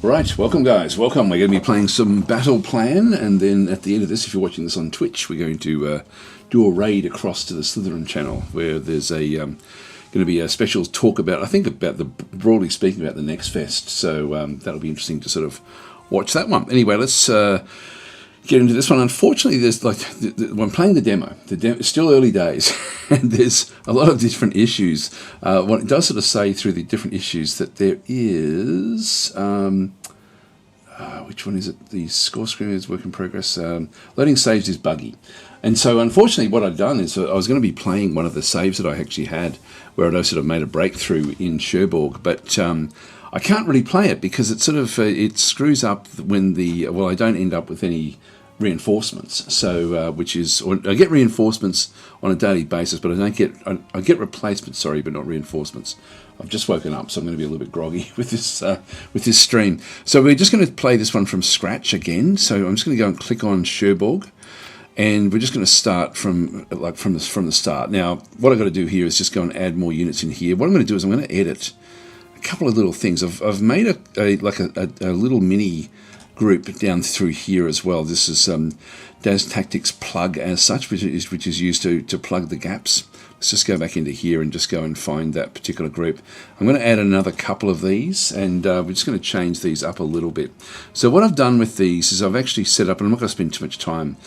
Right, welcome guys, welcome. We're going to be playing some Battle Plan, and then at the end of this, if you're watching this on Twitch, we're going to do a raid across to the Slytherin channel, where there's a going to be a special talk about, I think about broadly speaking, about the next fest, so that'll be interesting to sort of watch that one. Anyway, let's get into this one. Unfortunately, there's when I'm playing the demo, it's still early days, and there's a lot of different issues. What it does sort of say through the different issues that there is, which one is it? The score screen is work in progress. Loading saves is buggy. And so unfortunately what I'd done is I was going to be playing one of the saves that I actually had, where I sort of made a breakthrough in Cherbourg, but I can't really play it because it sort of it screws up when I don't end up with any reinforcements. So I get reinforcements on a daily basis, but I get replacements, sorry, but not reinforcements. I've just woken up, so I'm going to be a little bit groggy with this stream. So we're just going to play this one from scratch again. So I'm just going to go and click on Cherbourg, and we're just going to start from the start. Now, what I've got to do here is just go and add more units in here. What I'm going to do is I'm going to edit a couple of little things. I've made a little mini group down through here as well. This is DasTactic's plug as such, which is used to plug the gaps. Let's just go back into here and just go and find that particular group. I'm going to add another couple of these, and we're just going to change these up a little bit. So what I've done with these is I've actually set up, and I'm not going to spend too much time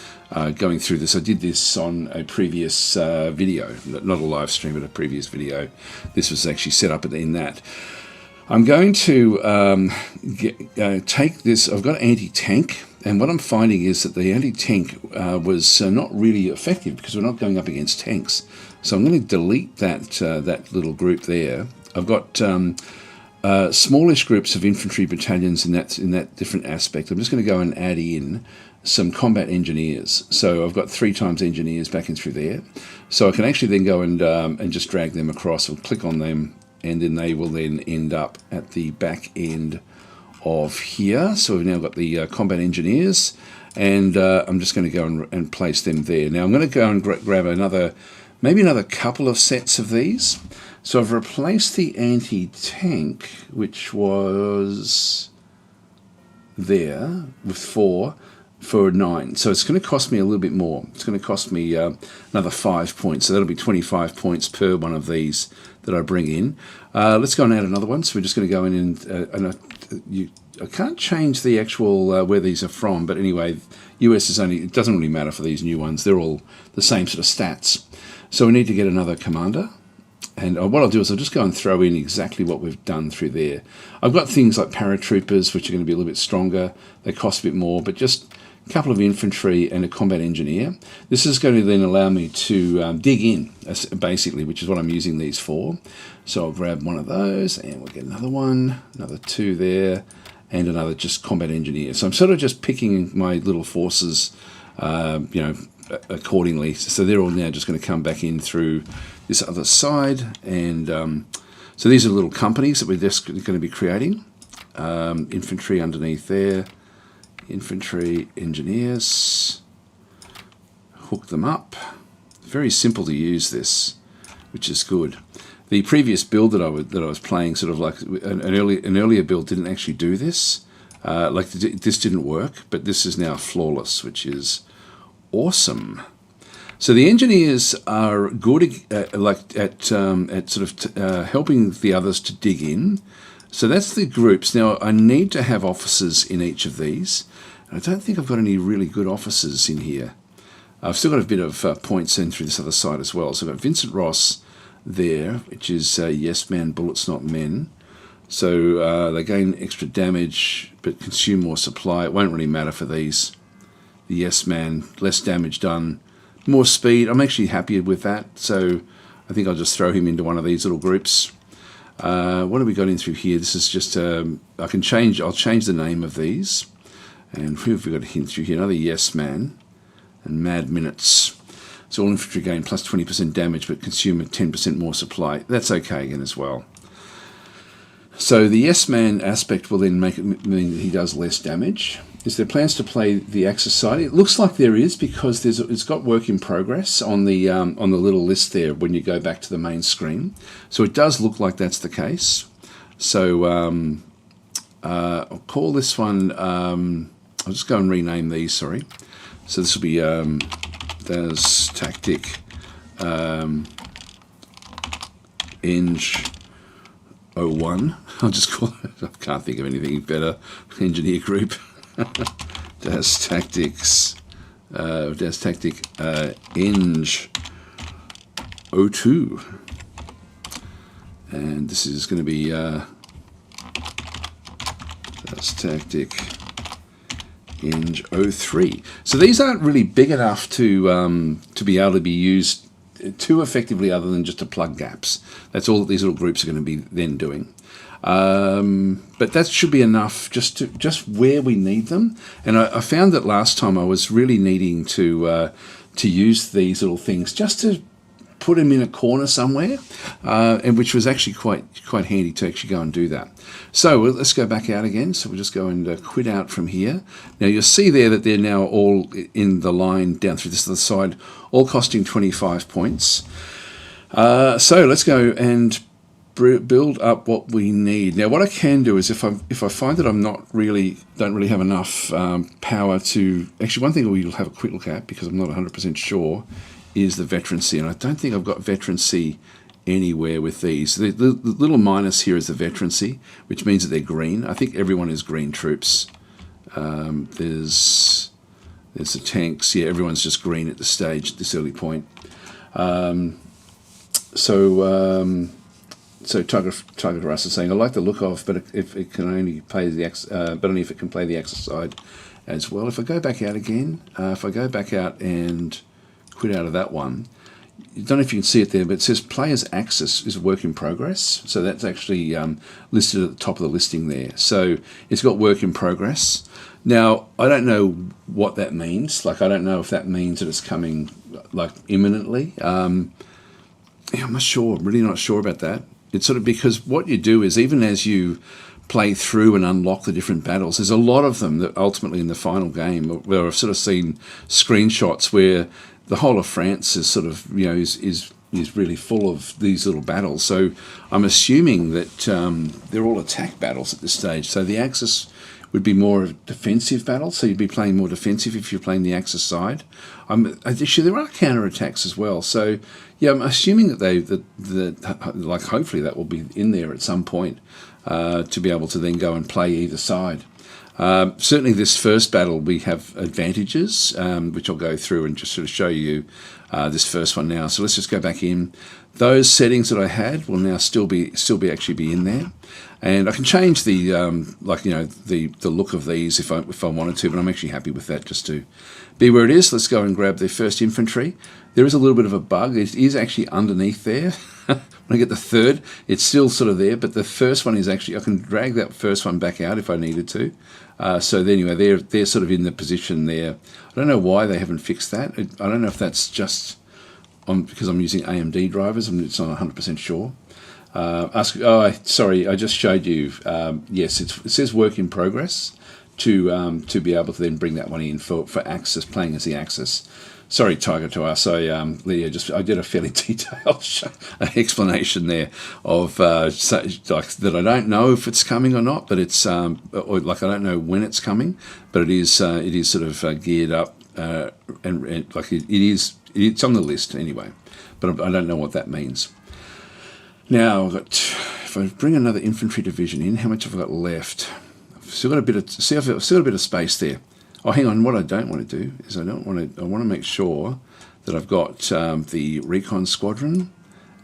going through this. I did this on a previous video, not a live stream, but a previous video. This was actually set up in that. I'm going to take this. I've got anti-tank, and what I'm finding is that the anti-tank was not really effective because we're not going up against tanks. So I'm going to delete that little group there. I've got smallish groups of infantry battalions in that different aspect. I'm just going to go and add in some combat engineers. So I've got 3 times engineers back in through there. So I can actually then go and just drag them across. I'll click on them, and then they will then end up at the back end of here. So we've now got the combat engineers, and I'm just going to go and place them there. Now I'm going to go and grab maybe another couple of sets of these. So I've replaced the anti-tank, which was there, with 4 for 9. So it's going to cost me a little bit more. It's going to cost me another 5 points. So that'll be 25 points per one of these that I bring in. Let's go and add another one. So we're just going to go in and I can't change the actual where these are from, but anyway, US is it doesn't really matter for these new ones. They're all the same sort of stats. So we need to get another commander. And what I'll do is I'll just go and throw in exactly what we've done through there. I've got things like paratroopers, which are going to be a little bit stronger. They cost a bit more, but just a couple of infantry and a combat engineer. This is going to then allow me to dig in, basically, which is what I'm using these for. So I'll grab one of those, and we'll get another one, another 2 there, and another just combat engineer. So I'm sort of just picking my little forces, accordingly. So they're all now just going to come back in through this other side, and so these are little companies that we're just going to be creating. Infantry underneath there, infantry engineers, hook them up. Very simple to use this, which is good. The previous build that I was playing, sort of like an earlier build, didn't actually do this. This didn't work, but this is now flawless, which is awesome. So the engineers are good at helping the others to dig in. So that's the groups. Now I need to have officers in each of these. I don't think I've got any really good officers in here. I've still got a bit of points in through this other side as well. So I've got Vincent Ross there, which is yes man, bullets not men. So they gain extra damage but consume more supply. It won't really matter for these. The yes man, less damage done, more speed. I'm actually happier with that, so I think I'll just throw him into one of these little groups. What have we got in through here? This is just I'll change the name of these. And who have we got in through here? Another yes man and mad minutes. So all infantry gain plus 20% damage but consume 10% more supply. That's okay again as well. So the yes man aspect will then make it mean that he does less damage. Is there plans to play the Axis side? It looks like there is, because it's got work in progress on the little list there when you go back to the main screen. So it does look like that's the case. So I'll call this one, I'll just go and rename these, sorry. So this will be DasTactic Eng01. I'll just call it, I can't think of anything better, engineer group. DasTactic Eng02. And this is going to be DasTactic Eng03. So these aren't really big enough to be able to be used too effectively, other than just to plug gaps. That's all that these little groups are going to be then doing. But that should be enough just where we need them. And I found that last time I was really needing to use these little things just to put them in a corner somewhere, and which was actually quite handy to actually go and do that. So let's go back out again. So we'll just go and quit out from here. Now you'll see there that they're now all in the line down through this other side, all costing 25 points. So let's go and build up what we need. Now what I can do is if I find that I'm don't really have enough power to, actually one thing we'll have a quick look at, because I'm not 100% sure, is the veterancy, and I don't think I've got veterancy anywhere with these. The little minus here is the veterancy, which means that they're green. I think everyone is green troops. There's the tanks. Yeah, everyone's just green at this stage, at this early point. So Tiger Russ is saying, I like the look of, but if it can only play the but only if it can play the Axis side as well. If I go back out again, if I go back out and quit out of that one, I don't know if you can see it there, but it says player's axis is a work in progress. So that's actually listed at the top of the listing there. So it's got work in progress. Now, I don't know what that means. Like, I don't know if that means that it's coming like imminently. I'm not sure. I'm really not sure about that. It's sort of because what you do is, even as you play through and unlock the different battles, there's a lot of them that ultimately in the final game, where I've sort of seen screenshots where the whole of France is sort of, is really full of these little battles. So I'm assuming that they're all attack battles at this stage. So the Axis would be more of a defensive battle. So you'd be playing more defensive if you're playing the Axis side. Actually, there are counter attacks as well. So yeah, I'm assuming that like hopefully that will be in there at some point to be able to then go and play either side. Certainly this first battle we have advantages, which I'll go through and just sort of show you this first one now. So let's just go back in. Those settings that I had will now still be actually be in there, and I can change the the look of these if I wanted to, but I'm actually happy with that just to be where it is. Let's go and grab the first infantry. There is a little bit of a bug. It is actually underneath there. When I get the third, it's still sort of there, but the first one is actually, I can drag that first one back out if I needed to. So anyway, they're sort of in the position there. I don't know why they haven't fixed that. I don't know if that's just because I'm using AMD drivers. It's not 100% sure. Sorry, I just showed you. Yes, it says work in progress to be able to then bring that one in for Axis, playing as the Axis. Sorry, Tiger to us. I did a fairly detailed explanation there of like that. I don't know if it's coming or not, but it's or like I don't know when it's coming, but it is sort of geared up and like it's on the list anyway. But I don't know what that means. Now, if I bring another infantry division in, how much have I got left? I've still got a bit of space there. Oh, hang on. What I don't want to do is I want to make sure that I've got the recon squadron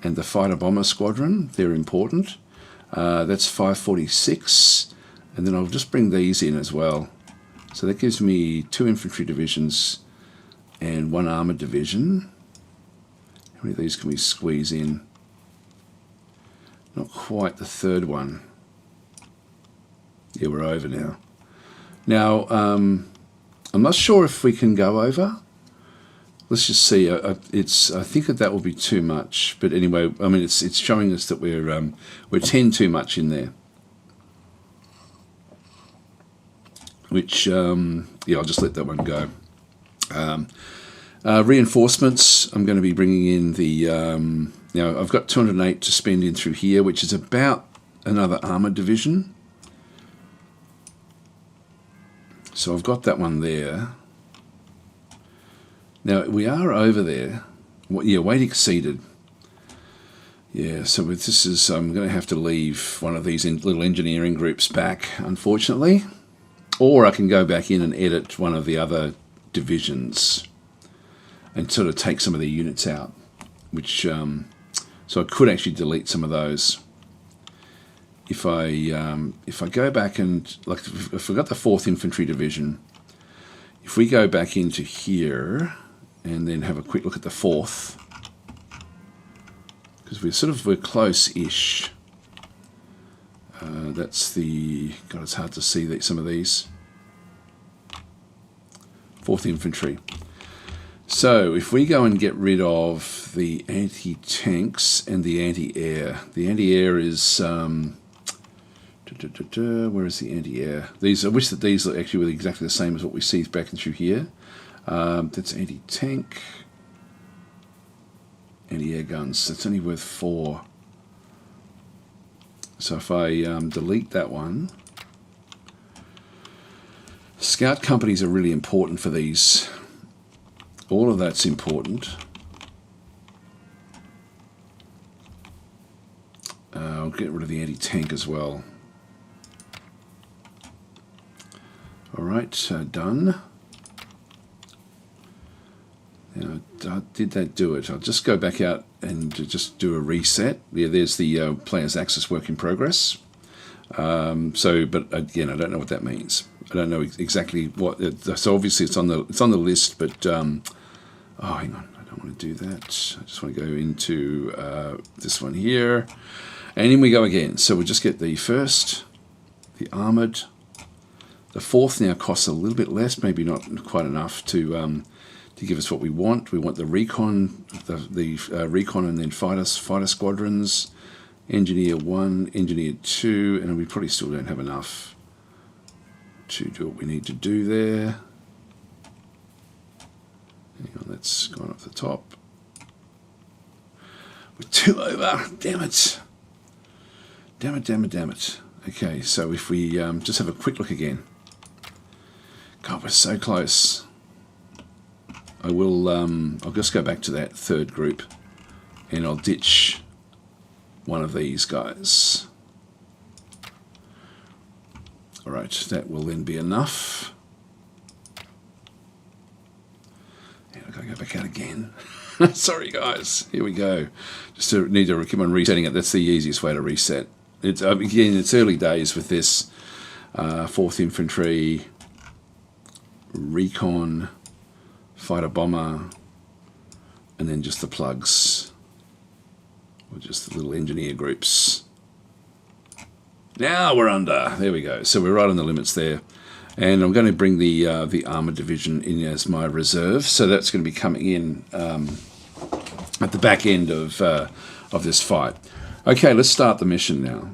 and the fighter bomber squadron. They're important. That's 546, and then I'll just bring these in as well. So that gives me 2 infantry divisions and 1 armored division. How many of these can we squeeze in? Not quite the third one. Yeah, we're over now. Now, I'm not sure if we can go over. Let's just see. I think that will be too much. But anyway, I mean, it's showing us that we're 10 too much in there. Which yeah, I'll just let that one go. Reinforcements. I'm going to be bringing in the. Now I've got 208 to spend in through here, which is about another armored division. So I've got that one there. Now we are over there. Yeah, weight exceeded. Yeah, so with this is, I'm going to have to leave one of these little engineering groups back, unfortunately. Or I can go back in and edit one of the other divisions and sort of take some of the units out, which, so I could actually delete some of those. If I go back and, like, if we've got the 4th Infantry Division, if we go back into here and then have a quick look at the 4th, because we're close-ish. That's the, God, it's hard to see some of these. 4th Infantry. So if we go and get rid of the anti-tanks and the anti-air. The anti-air is, where is the anti-air? I wish that these actually were exactly the same as what we see back and through here. That's anti-tank. Anti-air guns, that's only worth 4. So if I delete that one, scout companies are really important for these. All of that's important. I'll get rid of the anti-tank as well. Alright, done. Now, did that do it? I'll just go back out and just do a reset. Yeah, there's the player's axis work in progress. But again, I don't know what that means. I don't know exactly what. So obviously it's on the list, but oh, hang on, I don't want to do that. I just want to go into this one here, and in we go again. So we'll just get the 1st, the armored. The 4th now costs a little bit less, maybe not quite enough to give us what we want. We want the recon, the recon, and then fighter squadrons, engineer 1, engineer 2, and we probably still don't have enough to do what we need to do there. Hang on, that's gone off the top. We're 2 over. Damn it. Damn it, damn it, damn it. Okay, so if we just have a quick look again. God, we're so close. I'll just go back to that 3rd group and I'll ditch one of these guys. Alright, that will then be enough. And I've got to go back out again. Sorry guys, here we go. Just need to keep on resetting it. That's the easiest way to reset. Again, it's early days with this 4th Infantry, recon, fighter bomber, and then just the plugs, or just the little engineer groups. Now we're under. There we go. So we're right on the limits there, and I'm going to bring the armored division in as my reserve. So that's going to be coming in at the back end of this fight. Okay, let's start the mission now.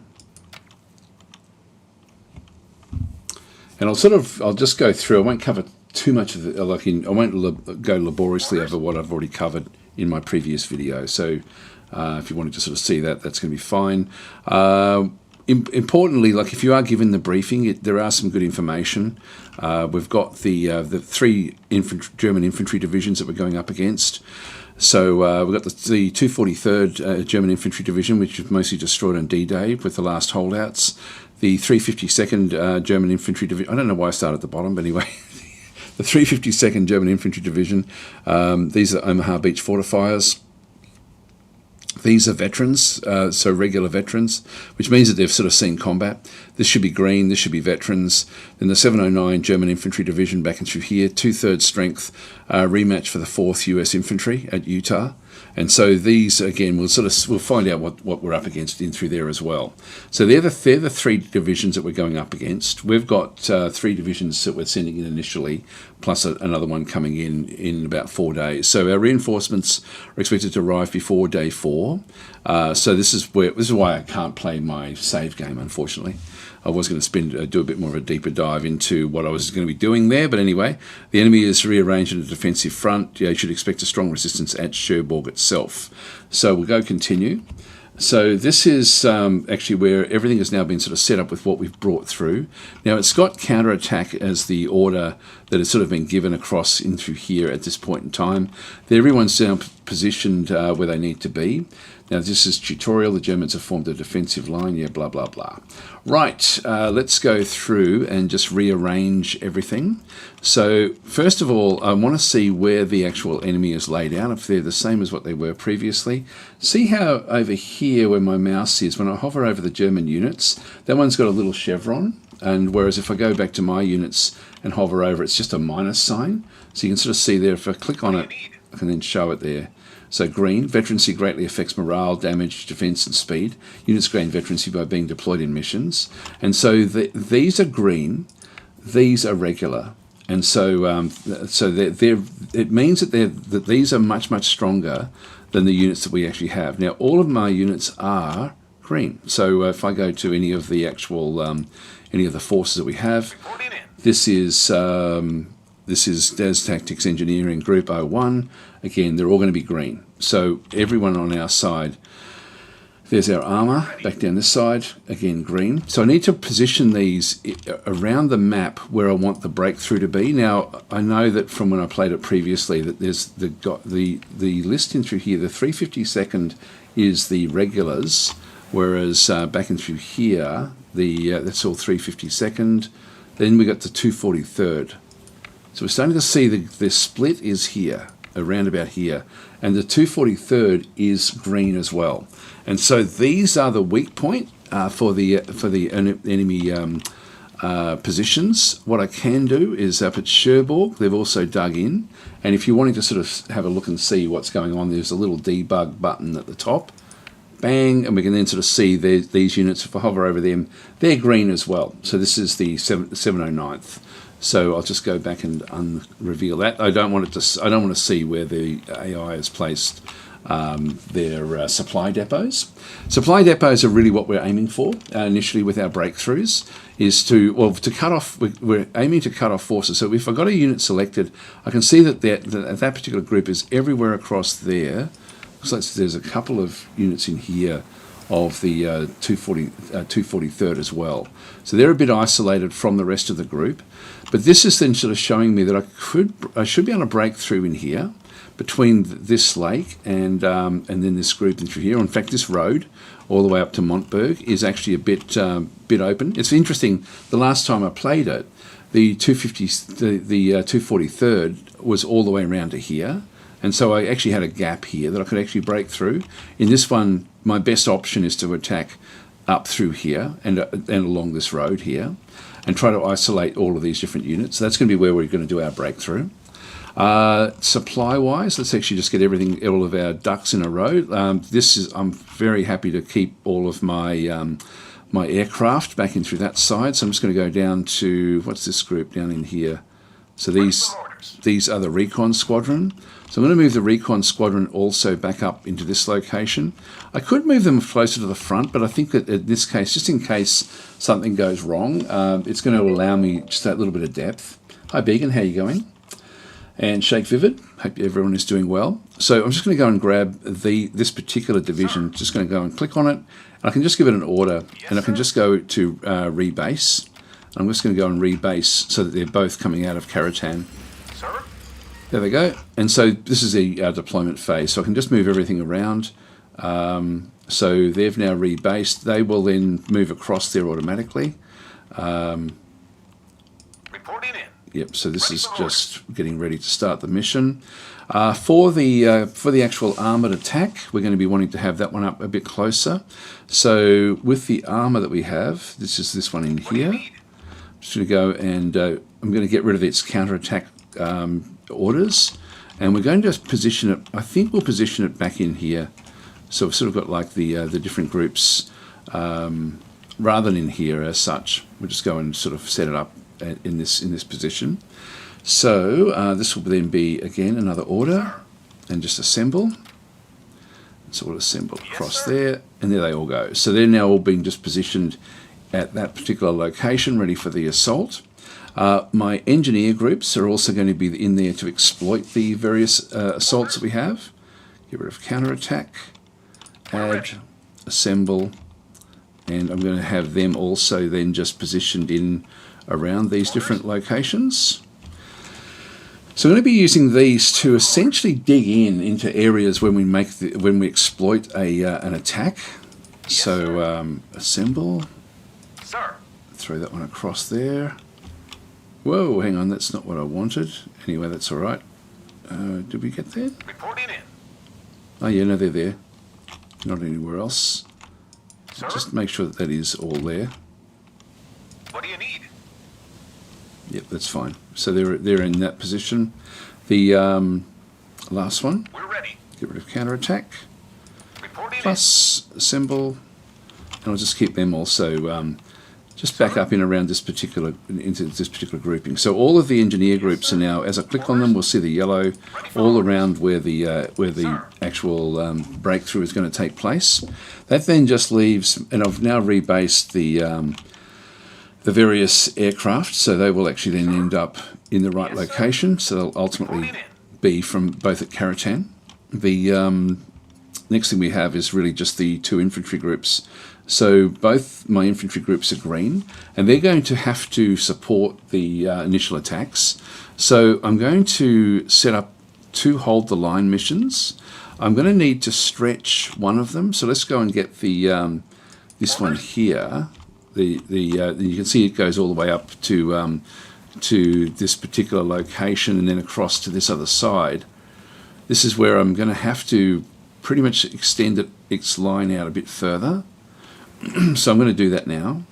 And I'll just go through. I won't cover too much of it. I won't go laboriously over what I've already covered in my previous video. So if you wanted to sort of see that, that's going to be fine. Importantly, like if you are given the briefing, there are some good information. We've got the 3 German infantry divisions that we're going up against. So we've got the 243rd German Infantry Division, which was mostly destroyed on D-Day with the last holdouts. The 352nd German Infantry Division. I don't know why I started at the bottom, but anyway. The 352nd German Infantry Division. These are Omaha Beach Fortifiers. These are veterans, so regular veterans, which means that they've sort of seen combat. This should be green, this should be veterans. Then the 709 German Infantry Division back and through here, 2/3 strength, rematch for the 4th US Infantry at Utah. And so these, again, we'll find out what we're up against in through there as well. So they're the 3 divisions that we're going up against. We've got 3 divisions that we're sending in initially, plus another one coming in about 4 days. So our reinforcements are expected to arrive before day 4. So this is why I can't play my save game, unfortunately. I was going to do a bit more of a deeper dive into what I was going to be doing there, but anyway, the enemy is rearranged in a defensive front. You should expect a strong resistance at Cherbourg itself. So we'll go continue. So this is actually where everything has now been sort of set up with what we've brought through. Now it's got counterattack as the order that has sort of been given across into here at this point in time. Everyone's now positioned where they need to be. Now this is tutorial. The Germans have formed a defensive line. Yeah, blah, blah, blah. Right, let's go through and just rearrange everything. So first of all, I want to see where the actual enemy is laid out, if they're the same as what they were previously. See how over here where my mouse is, when I hover over the German units, that one's got a little chevron. And whereas if I go back to my units and hover over, it's just a minus sign. So you can sort of see there, if I click on it, I can then show it there. So green, veterancy greatly affects morale, damage, defense, and speed. Units gain veterancy by being deployed in missions. And so these are green, these are regular. And so it means that these are much, much stronger than the units that we actually have. Now, all of my units are green. So if I go to any of the actual, any of the forces that we have, this is DasTactic's Engineering Group 01. Again, they're all going to be green. So everyone on our side, there's our armor, back down this side, again green. So I need to position these around the map where I want the breakthrough to be. Now, I know that from when I played it previously that there's the list in through here, the 352nd is the regulars, whereas back in through here, that's all 352nd. Then we got the 243rd. So we're starting to see the split is here, around about here, and the 243rd is green as well. And so these are the weak point for the enemy positions. What I can do is up at Cherbourg, they've also dug in, and if you're wanting to sort of have a look and see what's going on, there's a little debug button at the top. Bang, and we can then sort of see these units. If I hover over them, they're green as well. So this is the 709th. So I'll just go back and unreveal that. I don't want to see where the AI has placed their supply depots. Supply depots are really what we're aiming for initially with our breakthroughs. Is to cut off. We're aiming to cut off forces. So if I've got a unit selected, I can see that that particular group is everywhere across there. Looks like there's a couple of units in here of the 243rd as well. So they're a bit isolated from the rest of the group. But this is then sort of showing me that I should be able to break through in here between this lake and then this group in through here. In fact, this road all the way up to Montberg is actually a bit open. It's interesting. The last time I played it, the 243rd was all the way around to here. And so I actually had a gap here that I could actually break through. In this one, my best option is to attack up through here and along this road here and try to isolate all of these different units. So that's going to be where we're going to do our breakthrough. Supply-wise, let's actually just get all of our ducks in a row. I'm very happy to keep all of my my aircraft back in through that side. So I'm just going to go down to, what's this group down in here? So these are the recon squadron. So I'm going to move the recon squadron also back up into this location. I could move them closer to the front, but I think that in this case, just in case something goes wrong, it's going to allow me just that little bit of depth. Hi Began, how are you going? And Shake Vivid, hope everyone is doing well. So I'm just going to go and grab this particular division, just going to go and click on it. And I can just give it an order, and I can just go to rebase. I'm just going to go and rebase so that they're both coming out of Karatan. Sir? There they go. And so this is our deployment phase. So I can just move everything around. So they've now rebased. They will then move across there automatically. Reporting in. Yep, so this is just getting ready to start the mission. For the actual armoured attack, we're going to be wanting to have that one up a bit closer. So with the armour that we have, this is this one in here. I'm just going to go and I'm going to get rid of its counterattack orders, and we're going to position it. I think we'll position it back in here. So we've sort of got like the different groups rather than in here as such. We'll just go and sort of set it up in this position. So this will then be again another order, and just assemble. So we'll assemble across there, and there they all go. So they're now all being just positioned at that particular location, ready for the assault. My engineer groups are also going to be in there to exploit the various assaults that we have. Get rid of counterattack, add, assemble, and I'm going to have them also then just positioned in around these different locations. So I'm going to be using these to essentially dig into areas when we exploit an attack. So assemble. Sir. Throw that one across there. Whoa, hang on, that's not what I wanted. Anyway, that's all right. Did we get there? Reporting in. Oh yeah, no, they're there. Not anywhere else. Sir? Just make sure that that is all there. What do you need? Yep, that's fine. So they're in that position. The last one. We're ready. Get rid of counterattack. Reporting Plus assemble, and I'll just keep them also just back up in around this particular grouping. So all of the engineer groups are now, as I click on them, we'll see the yellow all around where the actual breakthrough is going to take place. That then just leaves, and I've now rebased the various aircraft, so they will actually then end up in the right location. So they'll ultimately be from both at Karatan. The next thing we have is really just the two infantry groups. So both my infantry groups are green, and they're going to have to support the initial attacks. So I'm going to set up 2 hold the line missions. I'm going to need to stretch one of them. So let's go and get the this one here. You can see it goes all the way up to this particular location and then across to this other side. This is where I'm going to have to pretty much extend its line out a bit further. So I'm going to do that now.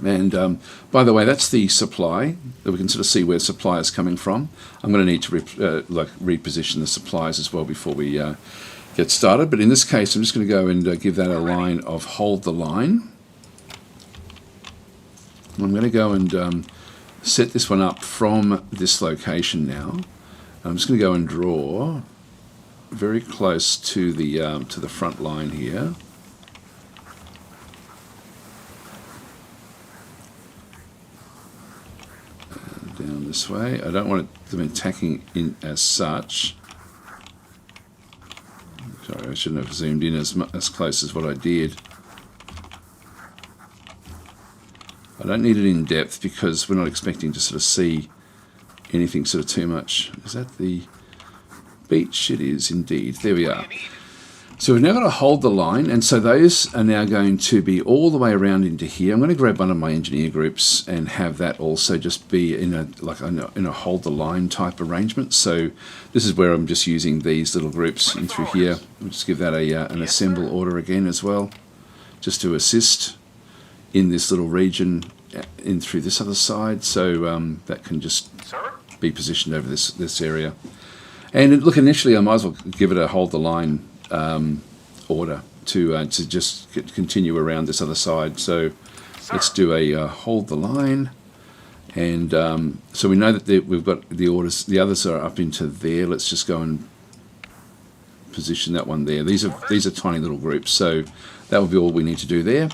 And by the way, that's the supply that we can sort of see where supply is coming from. I'm going to need to reposition the supplies as well before we get started. But in this case, I'm just going to go and give that a line of hold the line. I'm going to go and set this one up from this location now. I'm just going to go and draw very close to the front line here. Down this way. I don't want them attacking in as such. Sorry, I shouldn't have zoomed in as close as what I did. I don't need it in depth because we're not expecting to sort of see anything sort of too much. Is that the beach? It is indeed. There we are. So we've now got to hold the line, and so those are now going to be all the way around into here. I'm going to grab one of my engineer groups and have that also just be in a hold the line type arrangement. So this is where I'm just using these little groups in through here. We'll just give that an assemble order again as well, just to assist in this little region in through this other side. So that can just be positioned over this area. And look, initially I might as well give it a hold the line order to just continue around this other side. So let's do a hold the line, and so we know that we've got the orders. The others are up into there. Let's just go and position that one there. These are tiny little groups, so that will be all we need to do there.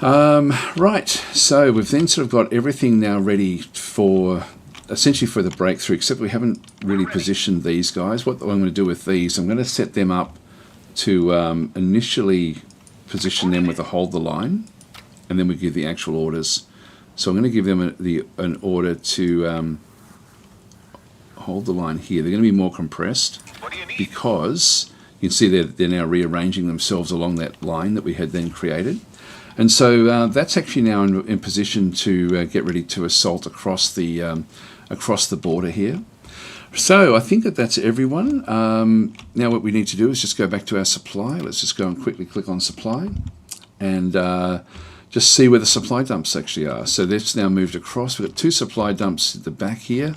Right, so we've then sort of got everything now ready for essentially for the breakthrough, except we haven't really positioned these guys. What I'm going to do with these, I'm going to set them up to initially position them with a hold the line, and then we give the actual orders. So I'm going to give them an order to hold the line here. They're going to be more compressed because you can see they're now rearranging themselves along that line that we had then created. And so that's actually now in position to get ready to assault across the border here. So I think that's everyone. Now what we need to do is just go back to our supply. Let's just go and quickly click on supply and just see where the supply dumps actually are. So that's now moved across. We've got 2 supply dumps at the back here.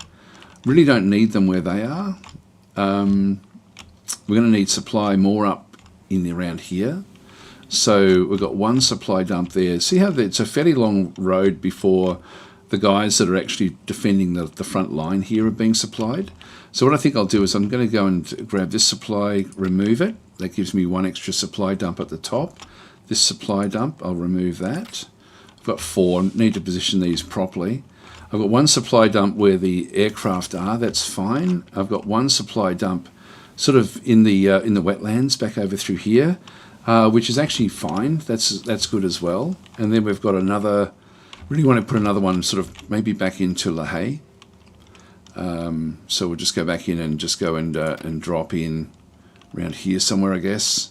Really don't need them where they are. We're going to need supply more up in around here. So we've got 1 supply dump there. See how it's a fairly long road before the guys that are actually defending the front line here are being supplied. So what I think I'll do is I'm going to go and grab this supply, remove it. That gives me 1 extra supply dump at the top. This supply dump, I'll remove that. I've got 4, need to position these properly. I've got 1 supply dump where the aircraft are, that's fine. I've got 1 supply dump sort of in the wetlands back over through here, which is actually fine. That's good as well. And then we've got another. Really want to put another one sort of maybe back into Lahey. So we'll just go back in and just go and drop in around here somewhere, I guess.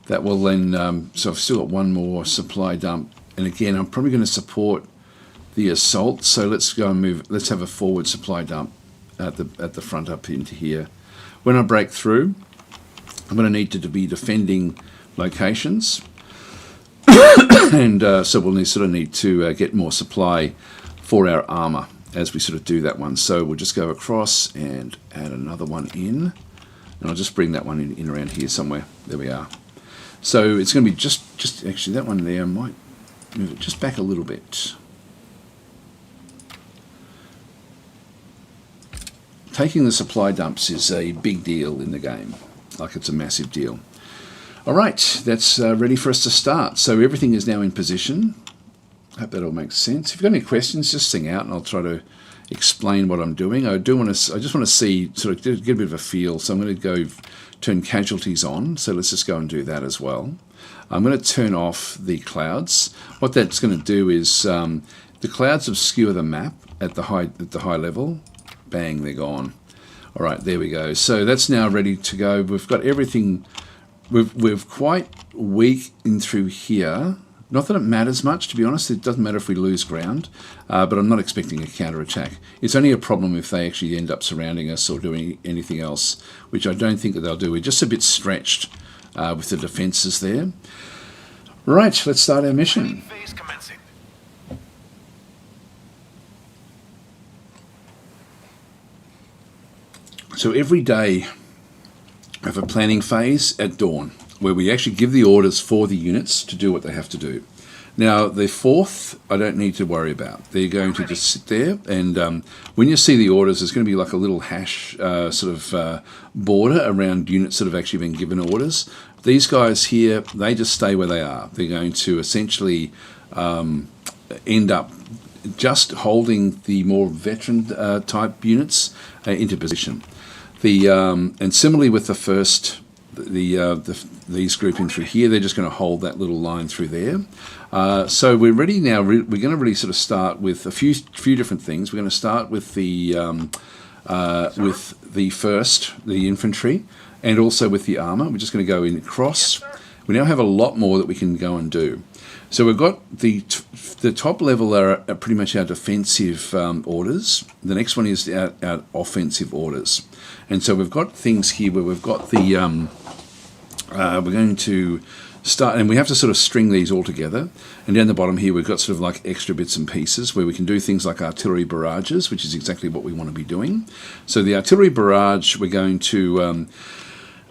That will then, so I've still got one more supply dump. And again, I'm probably going to support the assault. So let's go and move, let's have a forward supply dump at the front up into here. When I break through, I'm going to need to be defending locations. And so we'll sort of need to get more supply for our armor as we sort of do that one. So we'll just go across and add another one in. And I'll just bring that one in around here somewhere. There we are. So it's going to be just actually that one there. I might move it just back a little bit. Taking the supply dumps is a big deal in the game. Like, it's a massive deal. All right, that's ready for us to start. So everything is now in position. I hope that all makes sense. If you've got any questions, just sing out and I'll try to explain what I'm doing. I just want to see, sort of get a bit of a feel. So I'm going to go turn casualties on. So let's just go and do that as well. I'm going to turn off the clouds. What that's going to do is the clouds obscure the map at the high level. Bang, they're gone. All right, there we go. So that's now ready to go. We've got everything. We're quite weak in through here. Not that it matters much, to be honest. It doesn't matter if we lose ground, but I'm not expecting a counter-attack. It's only a problem if they actually end up surrounding us or doing anything else, which I don't think that they'll do. We're just a bit stretched with the defences there. Right, let's start our mission. Phase commencing. So every day I have a planning phase at dawn, where we actually give the orders for the units to do what they have to do. Now, the fourth, I don't need to worry about. They're going to just sit there, and when you see the orders, there's going to be like a little hash border around units that have actually been given orders. These guys here, they just stay where they are. They're going to essentially end up just holding the more veteran type units into position. And similarly with the first, these grouping through here, they're just going to hold that little line through there. So we're ready now. We're going to really sort of start with a few different things. We're going to start with the infantry, and also with the armor. We're just going to go in across. We now have a lot more that we can go and do. So we've got the top level are pretty much our defensive orders. The next one is our offensive orders. And so we've got things here where we've got the, we're going to start, and we have to sort of string these all together. And down the bottom here, we've got sort of like extra bits and pieces where we can do things like artillery barrages, which is exactly what we want to be doing. So the artillery barrage, we're going to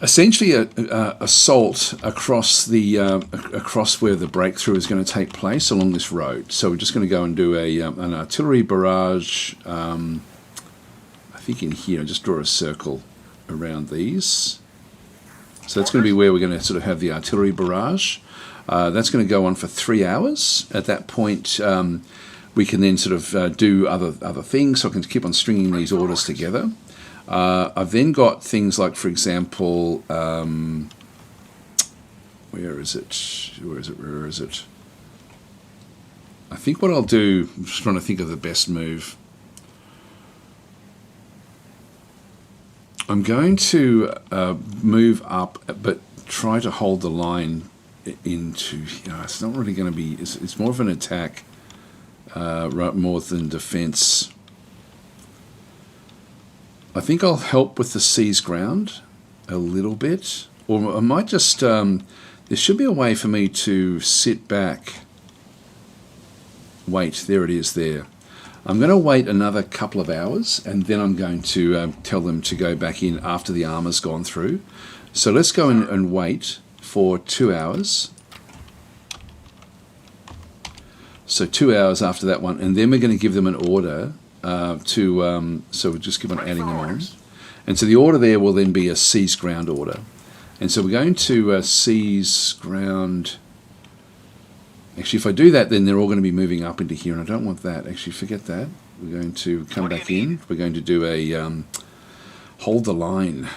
essentially assault across where the breakthrough is going to take place along this road. So we're just going to go and do an artillery barrage. I think in here, I just draw a circle around these. So that's going to be where we're going to sort of have the artillery barrage. That's going to go on for 3 hours. At that point, we can then sort of do other things. So I can keep on stringing these orders together. I've then got things like, for example, where is it? I think what I'll do, I'm just trying to think of the best move. I'm going to move up, but try to hold the line into, it's not really going to be, it's more of an attack more than defense. I think I'll help with the seized ground a little bit, or I might just, there should be a way for me to sit back. Wait, there it is there. I'm going to wait another couple of hours, and then I'm going to tell them to go back in after the armor's gone through. So let's go in and wait for 2 hours. So 2 hours after that one, and then we're going to give them an order so we'll just keep on adding them on. And so the order there will then be a seize ground order. And so we're going to seize ground. Actually, if I do that, then they're all going to be moving up into here, and I don't want that. Actually, forget that. We're going to come back in. We're going to do hold the line.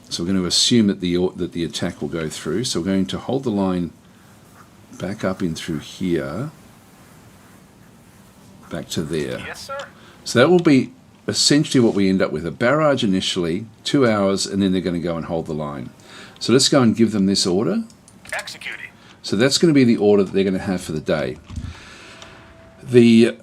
So we're going to assume that the attack will go through. So we're going to hold the line back up in through here, back to there. Yes, sir. So that will be essentially what we end up with. A barrage initially, 2 hours, and then they're going to go and hold the line. So let's go and give them this order. Executing. So that's going to be the order that they're going to have for the day. The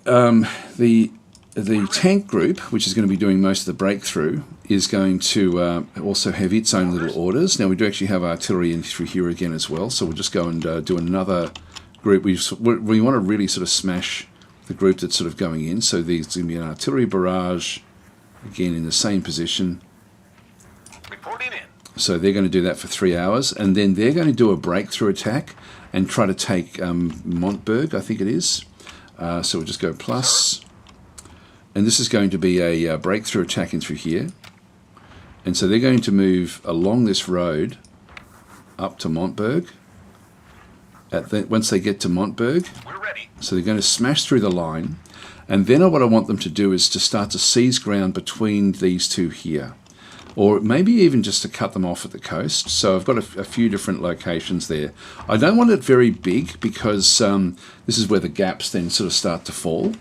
tank group, which is going to be doing most of the breakthrough, is going to also have its own little orders. Now we do actually have artillery in through here again as well, so we'll just go and do another group. We want to really sort of smash the group that's sort of going in. So there's going to be an artillery barrage, again in the same position. Reporting in. So they're going to do that for 3 hours, and then they're going to do a breakthrough attack and try to take Montberg, I think it is. So we'll just go plus. And this is going to be a breakthrough attack in through here. And so they're going to move along this road up to Montberg. Once they get to Montberg, We're ready. so they're going to smash through the line. And then what I want them to do is to start to seize ground between these two here. Or maybe even just to cut them off at the coast. So I've got a few different locations there. I don't want it very big because this is where the gaps then sort of start to fall.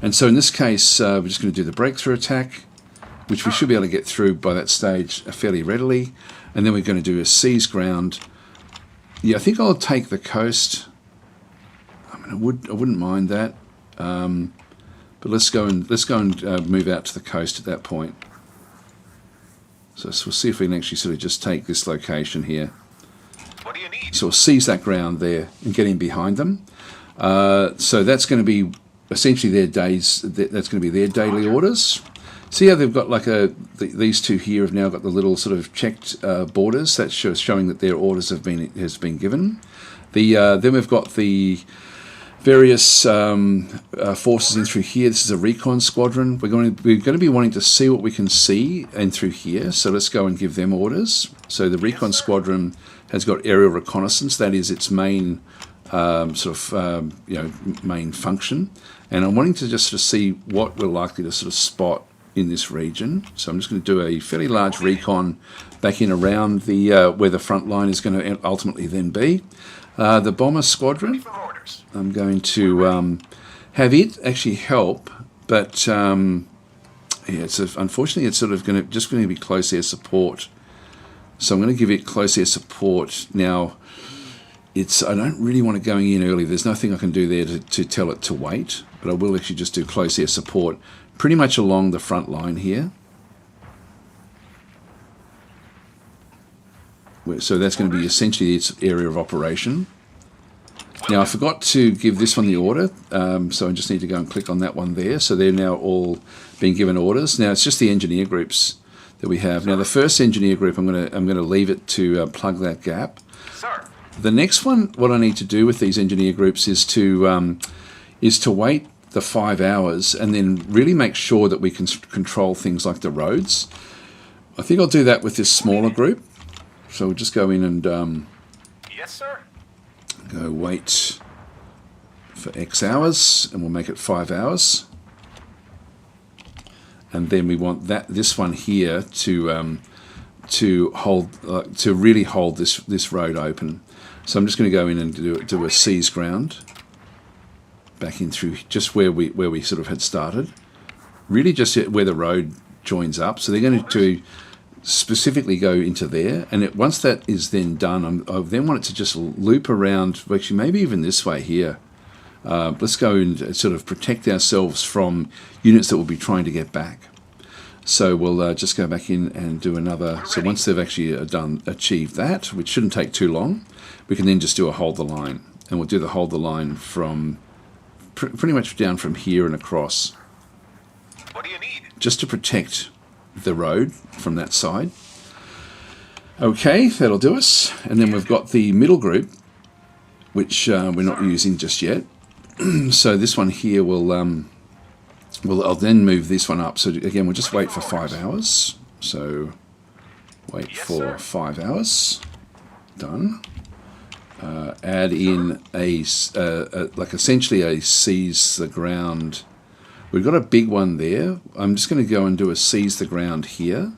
And so in this case, we're just going to do the breakthrough attack, which we should be able to get through by that stage fairly readily. And then we're going to do a seize ground. Yeah, I think I'll take the coast. I mean, I wouldn't mind that. But let's go and move out to the coast at that point. So we'll see if we can actually sort of just take this location here. What do you need? So we'll seize that ground there and get in behind them. So that's going to be essentially their days. That's going to be their daily orders. See how they've got like these two here have now got the little sort of checked borders. That's showing that their orders has been given. Then we've got the various forces in through here. This is a recon squadron. We're going to be wanting to see what we can see in through here. So let's go and give them orders. So the recon squadron has got aerial reconnaissance. That is its main main function. And I'm wanting to just sort of see what we're likely to sort of spot in this region. So I'm just going to do a fairly large recon back in around the where the front line is going to ultimately then be. The bomber squadron, I'm going to have it actually help, but unfortunately it's sort of going to be close air support. So I'm going to give it close air support. Now, I don't really want it going in early. There's nothing I can do there to tell it to wait, but I will actually just do close air support pretty much along the front line here. So that's going to be essentially its area of operation. Now I forgot to give this one the order, so I just need to go and click on that one there. So they're now all being given orders. Now it's just the engineer groups that we have. Now the first engineer group, I'm going to leave it to plug that gap. Sir. The next one, what I need to do with these engineer groups is to wait the 5 hours and then really make sure that we can control things like the roads. I think I'll do that with this smaller group. So we'll just go in and Yes, sir. go wait for X hours, and we'll make it 5 hours. And then we want this one here to really hold this road open. So I'm just going to go in and do a seize ground back in through just where we sort of had started, really just where the road joins up. So they're going to specifically go into there, and once that is then done, I then want it to just loop around, actually maybe even this way here. Let's go and sort of protect ourselves from units that will be trying to get back. So we'll just go back in and do another. So once they've actually achieved that, which shouldn't take too long, we can then just do a hold the line, and we'll do the hold the line from pretty much down from here and across. What do you need? Just to protect the road from that side. Okay, that'll do us. And then we've got the middle group, which we're not using just yet. So this one here I'll then move this one up. So again, we'll just wait for 5 hours. So wait for 5 hours. Done. Add in essentially a seize the ground. We've got a big one there. I'm just going to go and do a seize the ground here.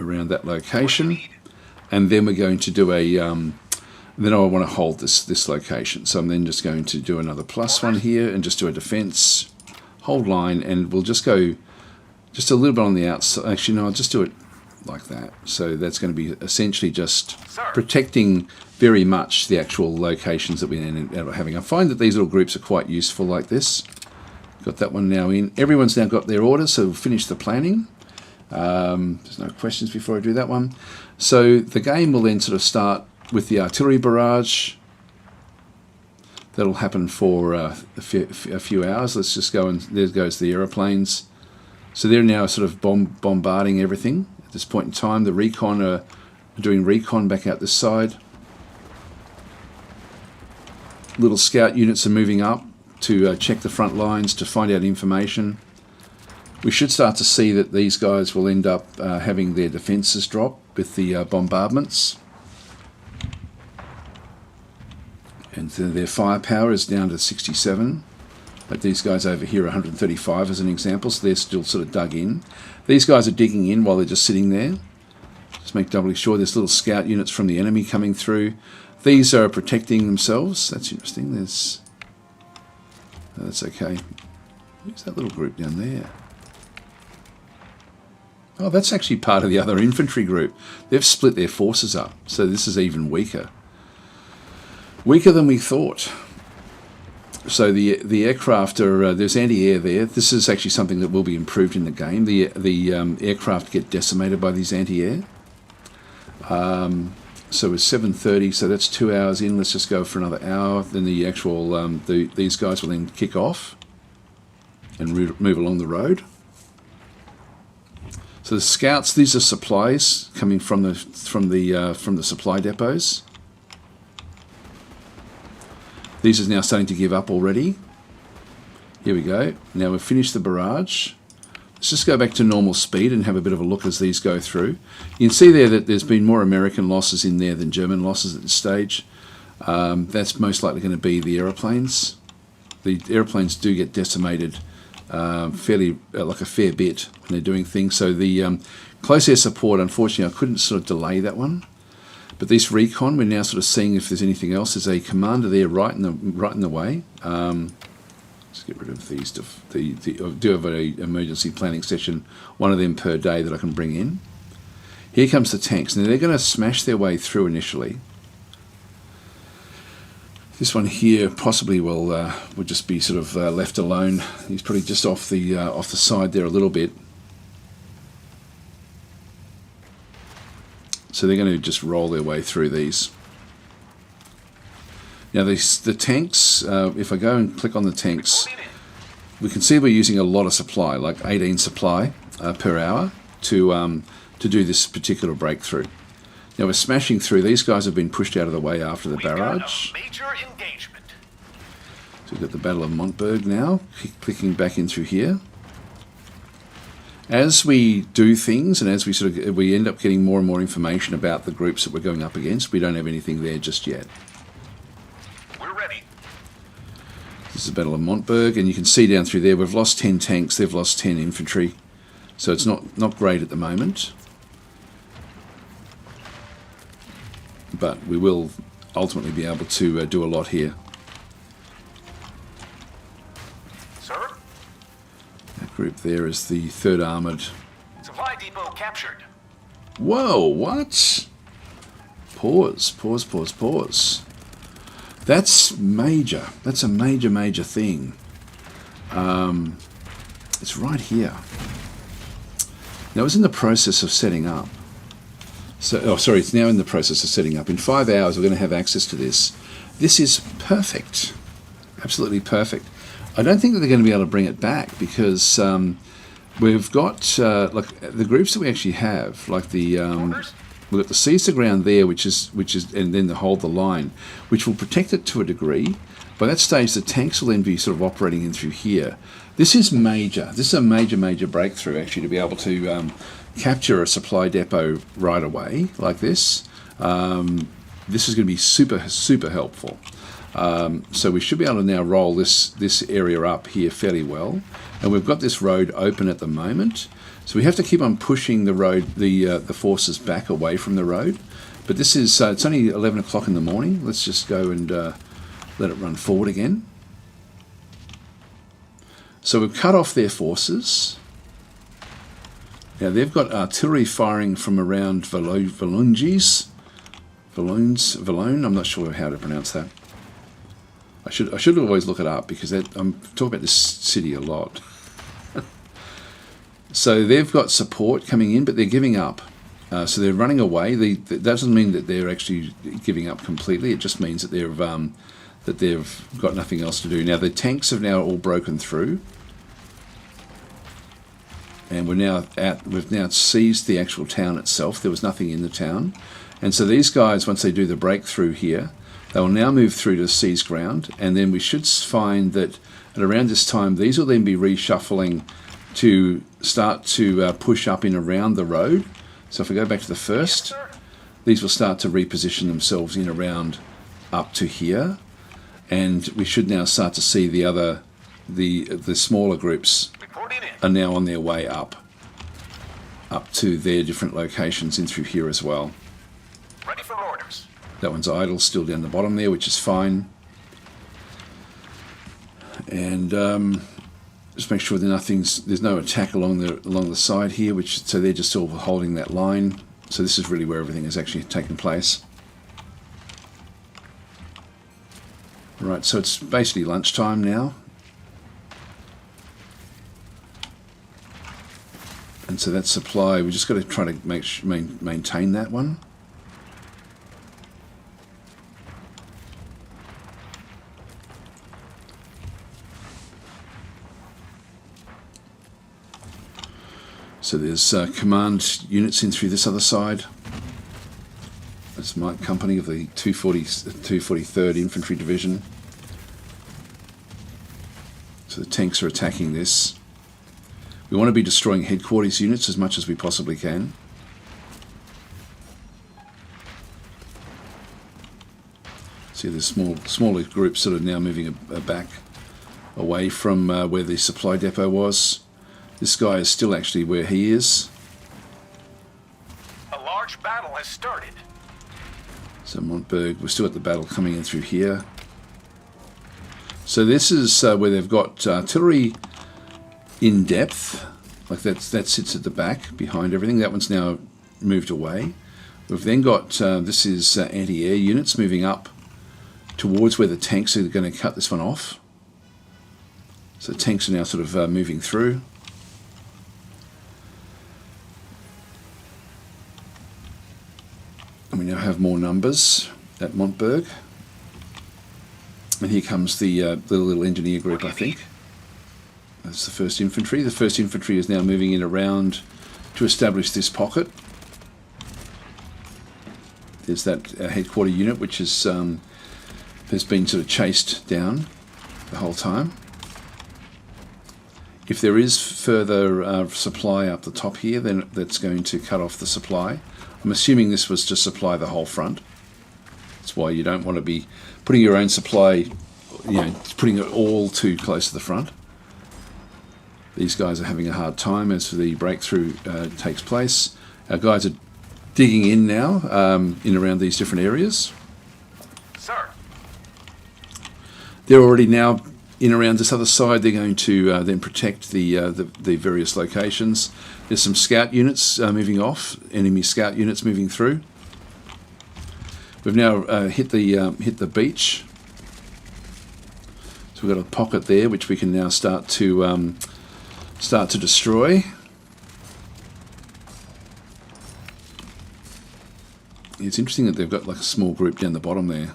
around that What do you location. need? And then we're going to do a, then I want to hold this location. So I'm then just going to do another +1 here and just do a defense, hold line, and we'll just go just a little bit on the outside. Actually, no, I'll just do it like that. So that's going to be essentially just Sir. protecting very much the actual locations that we end up having. I find that these little groups are quite useful like this. Got that one now in. Everyone's now got their orders, so we'll finish the planning. There's no questions before I do that one. So the game will then sort of start with the artillery barrage. That'll happen for a few hours. Let's just go, and there goes the aeroplanes. So they're now sort of bombarding everything. At this point in time, the recon are doing recon back out this side. Little scout units are moving up to check the front lines, to find out information. We should start to see that these guys will end up having their defences drop with the bombardments. And their firepower is down to 67. But these guys over here are 135 as an example, so they're still sort of dug in. These guys are digging in while they're just sitting there. Just make doubly sure there's little scout units from the enemy coming through. These are protecting themselves. That's interesting. There's... Oh, that's okay. Who's that little group down there? Oh, that's actually part of the other infantry group. They've split their forces up, so this is even weaker. Weaker than we thought. So the aircraft are, there's anti-air there. This is actually something that will be improved in the game. The aircraft get decimated by these anti-air. So it's 7:30, so that's 2 hours in. Let's just go for another hour. Then the actual, these guys will then kick off and move along the road. So the scouts, these are supplies coming from the supply depots. These are now starting to give up already. Here we go. Now we've finished the barrage. Let's just go back to normal speed and have a bit of a look as these go through. You can see there that there's been more American losses in there than German losses at this stage. That's most likely going to be the aeroplanes. The aeroplanes do get decimated fairly, like a fair bit when they're doing things. So the close air support, unfortunately, I couldn't sort of delay that one. But this recon, we're now sort of seeing if there's anything else. There's a commander there right in the way. Let's get rid of these. I do have an emergency planning session, one of them per day that I can bring in. Here comes the tanks. Now they're going to smash their way through initially. This one here possibly will just be sort of left alone. He's probably just off the side there a little bit. So they're going to just roll their way through these. Now the tanks, if I go and click on the tanks, we can see we're using a lot of supply, like 18 supply per hour to do this particular breakthrough. Now we're smashing through. These guys have been pushed out of the way after the barrage. Major engagement. So we've got the Battle of Montberg now, clicking back in through here. As we do things and as we end up getting more and more information about the groups that we're going up against, we don't have anything there just yet. We're ready. This is the Battle of Montberg, and you can see down through there we've lost 10 tanks, they've lost 10 infantry, so it's not great at the moment. But we will ultimately be able to do a lot here. Sir? That group there is the 3rd Armoured. Supply depot captured. Whoa, what? Pause. That's major. That's a major thing. It's right here. Now it's in the process of setting up. So, it's now in the process of setting up. In 5 hours, we're going to have access to this. This is perfect. Absolutely perfect. I don't think that they're going to be able to bring it back because we've got, like, the groups that we actually have, like the, we've got the seize the ground there, which is, and then the hold the line, which will protect it to a degree. By that stage, the tanks will then be sort of operating in through here. This is major. This is a major breakthrough, actually, to be able to capture a supply depot right away like this. This is going to be super helpful. So we should be able to now roll this area up here fairly well. And we've got this road open at the moment. So we have to keep on pushing the road, the forces back away from the road. But this is, it's only 11 o'clock in the morning. Let's just go and let it run forward again. So we've cut off their forces. Now they've got artillery firing from around Valonges. Valone, I'm not sure how to pronounce that. I should always look it up because I'm talking about this city a lot. So they've got support coming in, but they're giving up. So they're running away. That doesn't mean that they're actually giving up completely. It just means that they've got nothing else to do. Now the tanks have now all broken through, and we've now seized the actual town itself. There was nothing in the town, and so these guys, once they do the breakthrough here, they will now move through to seized ground, and then we should find that at around this time, these will then be reshuffling to start to push up in around the road. So if we go back to the first, Yes, sir. these will start to reposition themselves in around up to here, and we should now start to see the smaller groups Reporting in. are now on their way up to their different locations in through here as well. Ready for orders. That one's idle, still down the bottom there, which is fine. And just make sure that there's no attack along the side here, so they're just all holding that line. So this is really where everything is actually taking place. Right, so it's basically lunchtime now. And so that supply, we just got to try to maintain that one. So there's command units in through this other side. That's my company of the 243rd Infantry Division. So the tanks are attacking this. We want to be destroying headquarters units as much as we possibly can. See, there's smaller groups that are now moving back away from where the supply depot was. This guy is still actually where he is. A large battle has started. So Montberg, we're still at the battle coming in through here. So this is where they've got artillery in depth, like that sits at the back behind everything. That one's now moved away. We've then got, this is anti-air units moving up towards where the tanks are going to cut this one off. So tanks are now sort of moving through. And we now have more numbers at Montberg. And here comes the little engineer group, I think. That's the 1st Infantry. The 1st Infantry is now moving in around to establish this pocket. There's that headquarter unit, which has been sort of chased down the whole time. If there is further supply up the top here, then that's going to cut off the supply. I'm assuming this was to supply the whole front. That's why you don't want to be putting your own supply, putting it all too close to the front. These guys are having a hard time as the breakthrough takes place. Our guys are digging in now in around these different areas. Sir. They're already now in around this other side. They're going to then protect the various locations. There's some scout units moving off, enemy scout units moving through. We've now hit the beach. So we've got a pocket there which we can now start to destroy. It's interesting that they've got like a small group down the bottom there.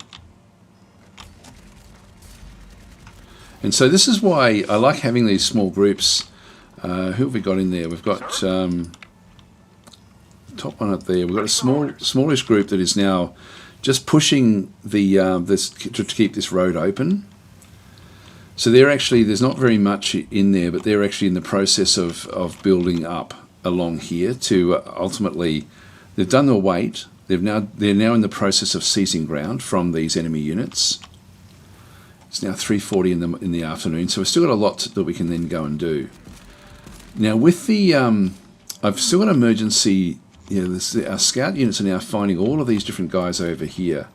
And so this is why I like having these small groups. Who have we got in there? We've got top one up there. We've got a smallish group that is now just pushing this to keep this road open. So there's not very much in there, but they're actually in the process of building up along here to ultimately, they've done the weight. They're now in the process of seizing ground from these enemy units. It's now 3:40 in the afternoon, so we've still got a lot that we can then go and do. Now with the, I've still got emergency. Our scout units are now finding all of these different guys over here.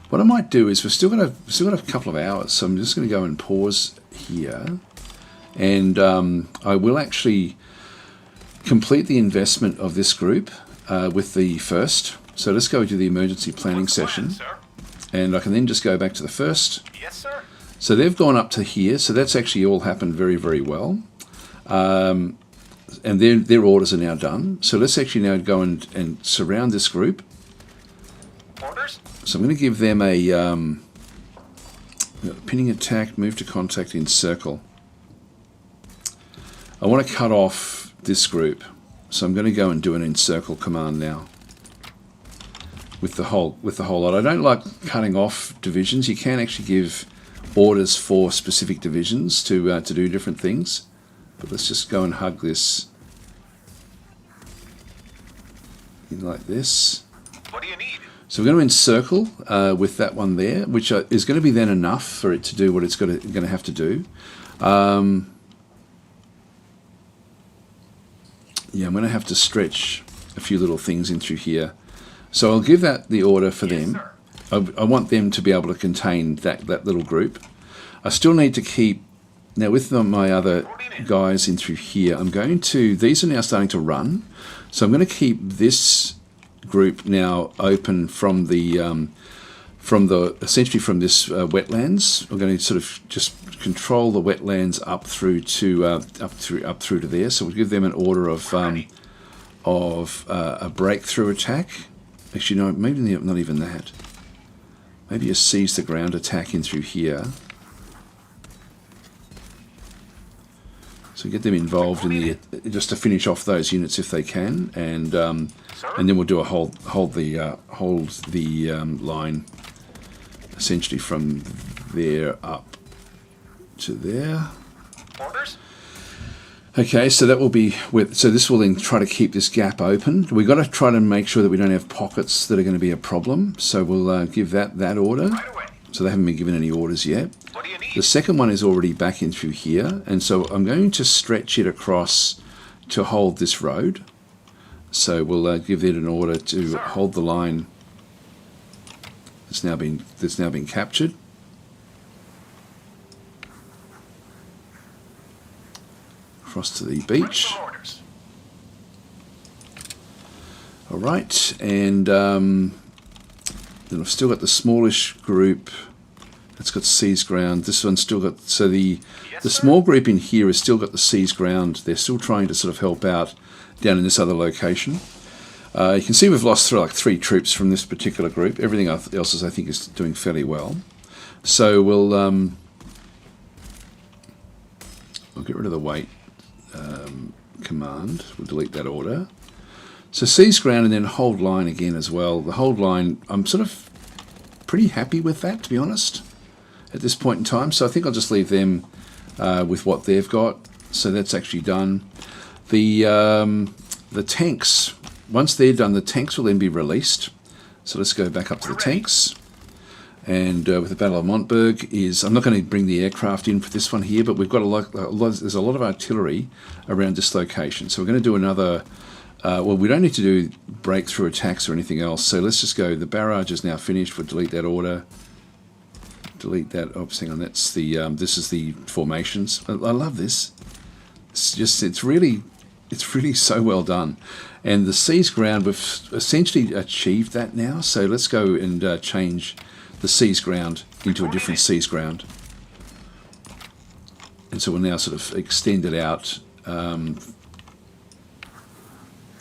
What I might do is we've still got a couple of hours, so I'm just going to go and pause here, and I will actually complete the investment of this group with the first. So let's go to the emergency planning session, and I can then just go back to the first. Yes, sir. So they've gone up to here, so that's actually all happened very, very well. And their orders are now done. So let's actually now go and surround this group. Orders? So I'm going to give them a pinning attack, move to contact, encircle. I want to cut off this group, so I'm going to go and do an encircle command now with the whole lot. I don't like cutting off divisions. You can actually give orders for specific divisions to do different things, but let's just go and hug this in like this. What do you need? So we're going to encircle with that one there, which is going to be then enough for it to do what it's going to have to do. Yeah, I'm going to have to stretch a few little things in through here. So I'll give that the order for them. I want them to be able to contain that little group. I still need to keep, now with my other guys in through here, I'm going to, these are now starting to run. So I'm going to keep this group now open from the essentially from this wetlands. We're going to sort of just control the wetlands up through to there. So we'll give them an order of a breakthrough attack. Actually, no, maybe not even that. Maybe a seize the ground attack in through here. So get them involved in the just to finish off those units if they can, and then we'll do a hold the line essentially from there up to there. Orders? Okay, so that will be so this will then try to keep this gap open. We've got to try to make sure that we don't have pockets that are going to be a problem. So we'll give that order. Right away. So they haven't been given any orders yet. What do you need? The second one is already back in through here, and so I'm going to stretch it across to hold this road. So we'll give it an order to hold the line that's now been captured. Across to the beach. All right, and then I've still got the smallish group that's got seized ground. This one's still got, so the small group in here has still got the seized ground. They're still trying to sort of help out down in this other location. You can see we've lost like 3 troops from this particular group. Everything else is, I think, is doing fairly well. So we'll get rid of the wait command. We'll delete that order. So seize ground and then hold line again as well. The hold line, I'm sort of pretty happy with that, to be honest, at this point in time. So I think I'll just leave them with what they've got. So that's actually done. The tanks, once they're done, the tanks will then be released. So let's go back up to the tanks. And with the Battle of Montberg I'm not going to bring the aircraft in for this one here, but we've got there's a lot of artillery around this location. So we're going to do another, well, we don't need to do breakthrough attacks or anything else. So let's just go, the barrage is now finished. We'll delete that order. Delete that, oops, hang on, that's the, this is the formations. I love this. It's really so well done. And the seize ground, we've essentially achieved that now. So let's go and change the seize ground into a different seize ground. And so we'll now sort of extend it out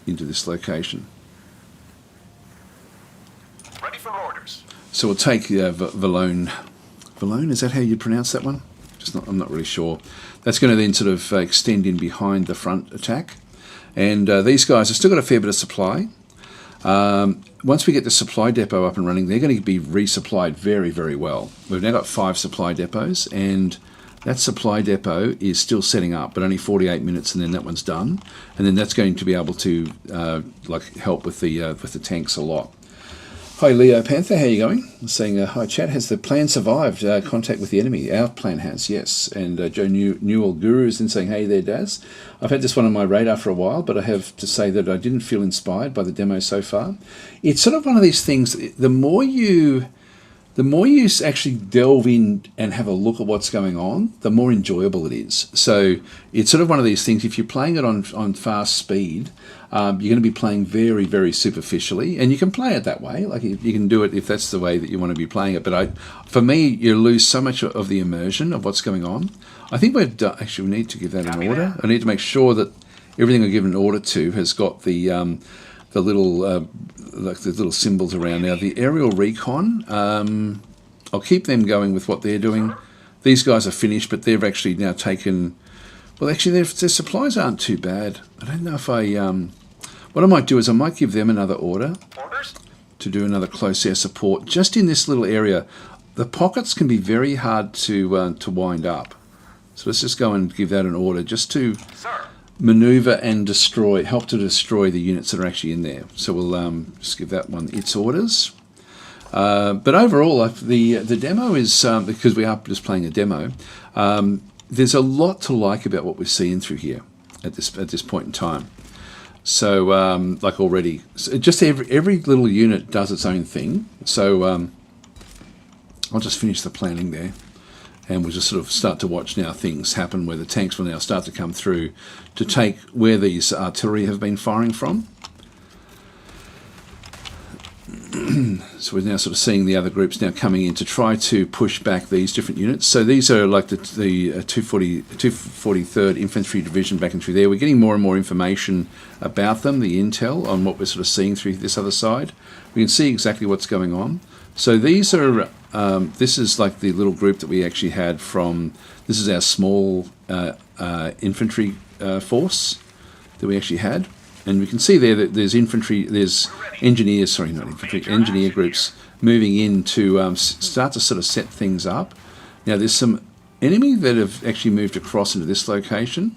into this location. Ready for orders. So we'll take Valone. Valone, is that how you pronounce that one? I'm not really sure. That's going to then sort of extend in behind the front attack. And these guys have still got a fair bit of supply. Once we get the supply depot up and running, they're going to be resupplied very, very well. We've now got 5 supply depots, and that supply depot is still setting up, but only 48 minutes, and then that one's done. And then that's going to be able to help with the tanks a lot. Hi Leo Panther, how are you going? Saying hi chat, has the plan survived contact with the enemy? Our plan has, yes. And Joe Newell Guru is in saying, hey there Daz. I've had this one on my radar for a while, but I have to say that I didn't feel inspired by the demo so far. It's sort of one of these things, the more you actually delve in and have a look at what's going on, the more enjoyable it is. So it's sort of one of these things, if you're playing it on fast speed, you're going to be playing very, very superficially, and you can play it that way. Like you can do it if that's the way that you want to be playing it. But for me, you lose so much of the immersion of what's going on. I think actually we need to give that an order. I need to make sure that everything I give an order to has got the little like the little symbols around. Now the aerial recon, I'll keep them going with what they're doing. These guys are finished, but they've actually now taken. Well, actually, their supplies aren't too bad. I don't know if what I might do is I might give them another order to do another close air support just in this little area. The pockets can be very hard to wind up, so let's just go and give that an order just to maneuver and help to destroy the units that are actually in there. So we'll just give that one its orders. But overall, the demo is because we are just playing a demo. There's a lot to like about what we're seeing through here at this point in time. So like already, just every little unit does its own thing. So I'll just finish the planning there. And we'll just sort of start to watch now things happen where the tanks will now start to come through to take where these artillery have been firing from. So we're now sort of seeing the other groups now coming in to try to push back these different units. So these are like the 243rd Infantry Division back and through there. We're getting more and more information about them, the intel on what we're sort of seeing through this other side. We can see exactly what's going on. So these are, this is like the little group that we actually had from, this is our small infantry force that we actually had. And we can see there that there's engineers, sorry, not infantry, engineer groups moving in to start to sort of set things up. Now there's some enemy that have actually moved across into this location.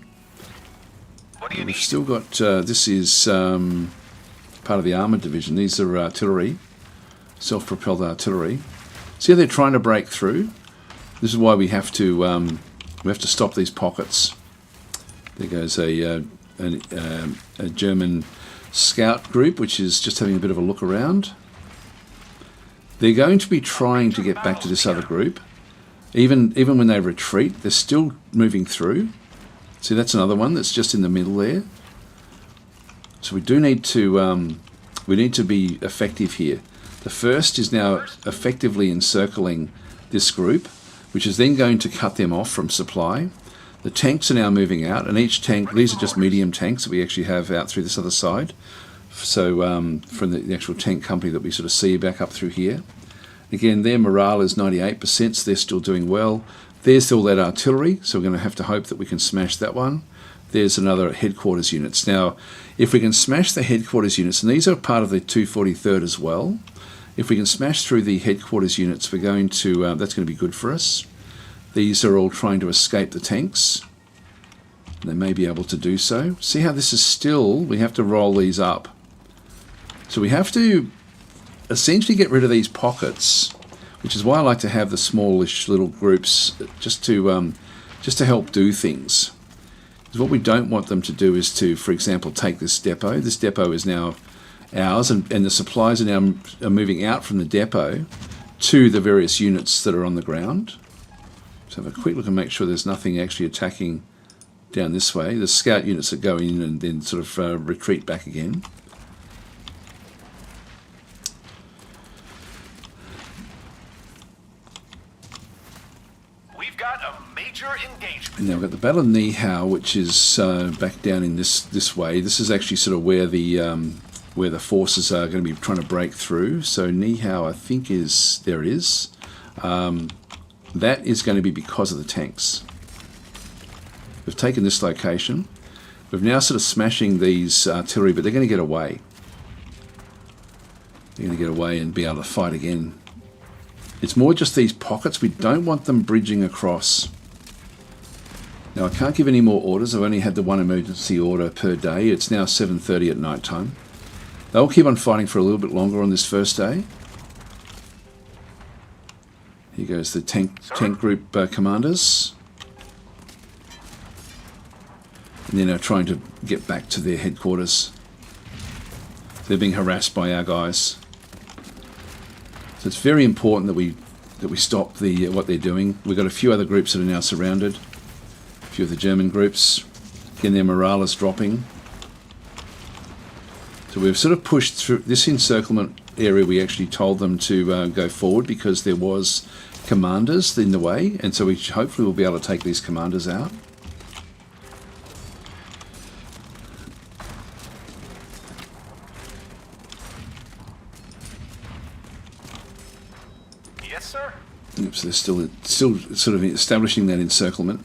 We've still got, this is part of the armoured division. These are artillery. Self-propelled artillery. See how they're trying to break through? This is why we have to stop these pockets. There goes a German scout group, which is just having a bit of a look around. They're going to be trying to get back to this other group. Even when they retreat, they're still moving through. See, that's another one that's just in the middle there. So we do need to be effective here. The first is now effectively encircling this group, which is then going to cut them off from supply. The tanks are now moving out, and each tank, these are just medium tanks that we actually have out through this other side. So from the actual tank company that we sort of see back up through here. Again, their morale is 98%, so they're still doing well. There's still that artillery, so we're going to have to hope that we can smash that one. There's another headquarters units. Now, if we can smash the headquarters units, and these are part of the 243rd as well, if we can smash through the headquarters units, we're going to, that's going to be good for us. These are all trying to escape the tanks. They may be able to do so. See how this is still, we have to roll these up. So we have to essentially get rid of these pockets, which is why I like to have the smallish little groups just to help do things. Because what we don't want them to do is to, for example, take this depot. This depot is now ours, and the supplies are now moving out from the depot to the various units that are on the ground. So have a quick look and make sure there's nothing actually attacking down this way. The scout units that go in and then sort of retreat back again. We've got a major engagement. And now we've got the Battle of Nihao, which is back down in this way. This is actually sort of where the forces are going to be trying to break through. So Nihao, I think, there it is. That is going to be because of the tanks. We've taken this location. We're now sort of smashing these artillery, but they're going to get away. They're going to get away and be able to fight again. It's more just these pockets. We don't want them bridging across. Now I can't give any more orders. I've only had the one emergency order per day. It's now 7:30 at night time. They'll keep on fighting for a little bit longer on this first day. Here goes the tank group commanders. And they're now trying to get back to their headquarters. They're being harassed by our guys. So it's very important that we stop what they're doing. We've got a few other groups that are now surrounded. A few of the German groups. Again, their morale is dropping. So we've sort of pushed through this encirclement area. We actually told them to go forward because there was commanders in the way, and so we hopefully will be able to take these commanders out. Yes, sir. Oops, they're still sort of establishing that encirclement.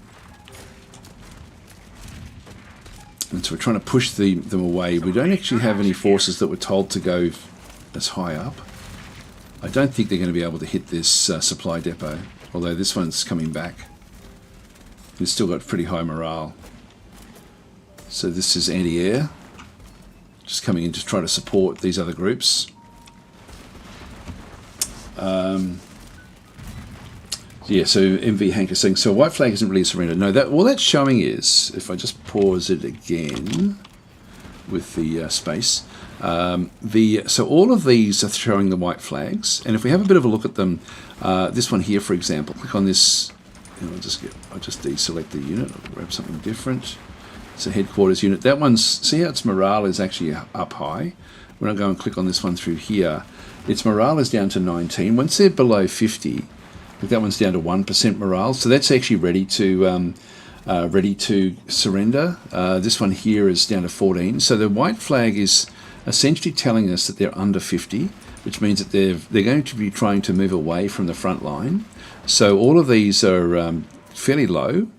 And so we're trying to push them away. We don't actually have any forces that were told to go as high up. I don't think they're going to be able to hit this supply depot, although this one's coming back. It's still got pretty high morale. So this is anti-air, just coming in to try to support these other groups. Yeah, so MV Hank is saying, so white flag isn't really surrendered. No, all that's showing is, if I just pause it again with the space, so all of these are showing the white flags, and if we have a bit of a look at them, this one here, for example, click on this, and I'll just deselect the unit, I'll grab something different. It's a headquarters unit. That one's, see how its morale is actually up high? When I go and click on this one through here, its morale is down to 19. Once they're below 50, that one's down to 1% morale, so that's actually ready to surrender. This one here is down to 14. So the white flag is essentially telling us that they're under 50, which means that they're going to be trying to move away from the front line. So all of these are fairly low,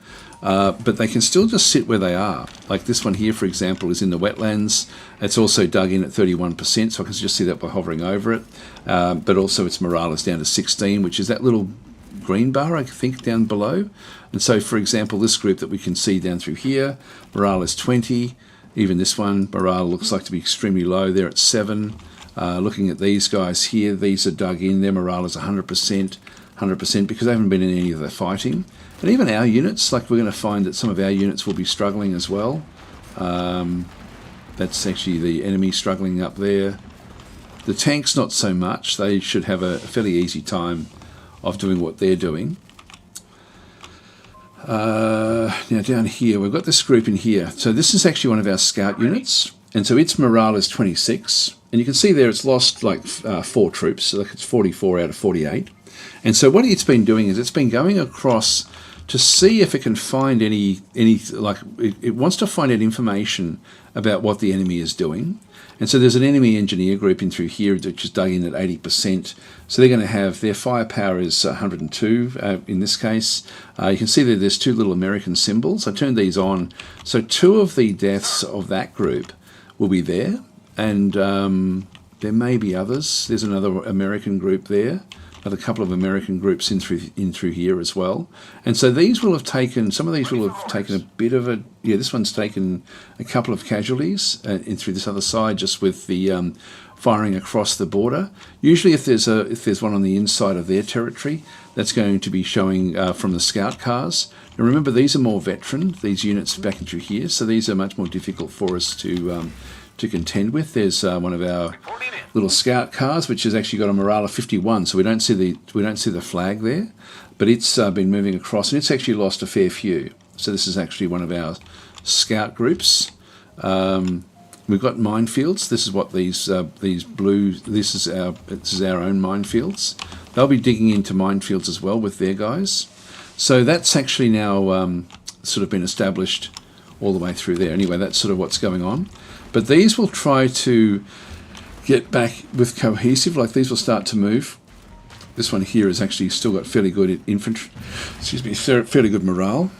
but they can still just sit where they are. Like this one here, for example, is in the wetlands. It's also dug in at 31%, so I can just see that by hovering over it. But also its morale is down to 16, which is that little green bar, I think, down below. And so, for example, this group that we can see down through here, morale is 20. Even this one, morale looks like to be extremely low. They're at 7. Looking at these guys here, these are dug in. Their morale is 100% because they haven't been in any of the fighting. And even our units, like we're going to find that some of our units will be struggling as well. That's actually the enemy struggling up there. The tanks, not so much. They should have a fairly easy time of doing what they're doing. Now down here, we've got this group in here. So this is actually one of our scout units. And so its morale is 26. And you can see there it's lost like 4 troops. So like it's 44 out of 48. And so what it's been doing is it's been going across to see if it can find any like it wants to find out information about what the enemy is doing. And so there's an enemy engineer group in through here which is dug in at 80%. So they're going to have, their firepower is 102 in this case. You can see that there's 2 little American symbols. I turned these on. So 2 of the deaths of that group will be there. And there may be others. There's another American group there. Another couple of American groups in through here as well. And so these will have taken, some of these will have taken a bit of a, yeah, this one's taken a couple of casualties in through this other side just with the firing across the border. Usually if there's one on the inside of their territory, that's going to be showing from the scout cars. Now remember, these are more veteran, these units back into here, so these are much more difficult for us to contend with. There's one of our little scout cars, which has actually got a morale of 51, so we don't see the flag there, but it's been moving across, and it's actually lost a fair few. So this is actually one of our scout groups. We've got minefields. This is what these blue. This is our own minefields. They'll be digging into minefields as well with their guys. So that's actually now sort of been established all the way through there. Anyway, that's sort of what's going on. But these will try to get back with cohesive, like these will start to move. This one here has actually still got fairly good infantry, fairly good morale.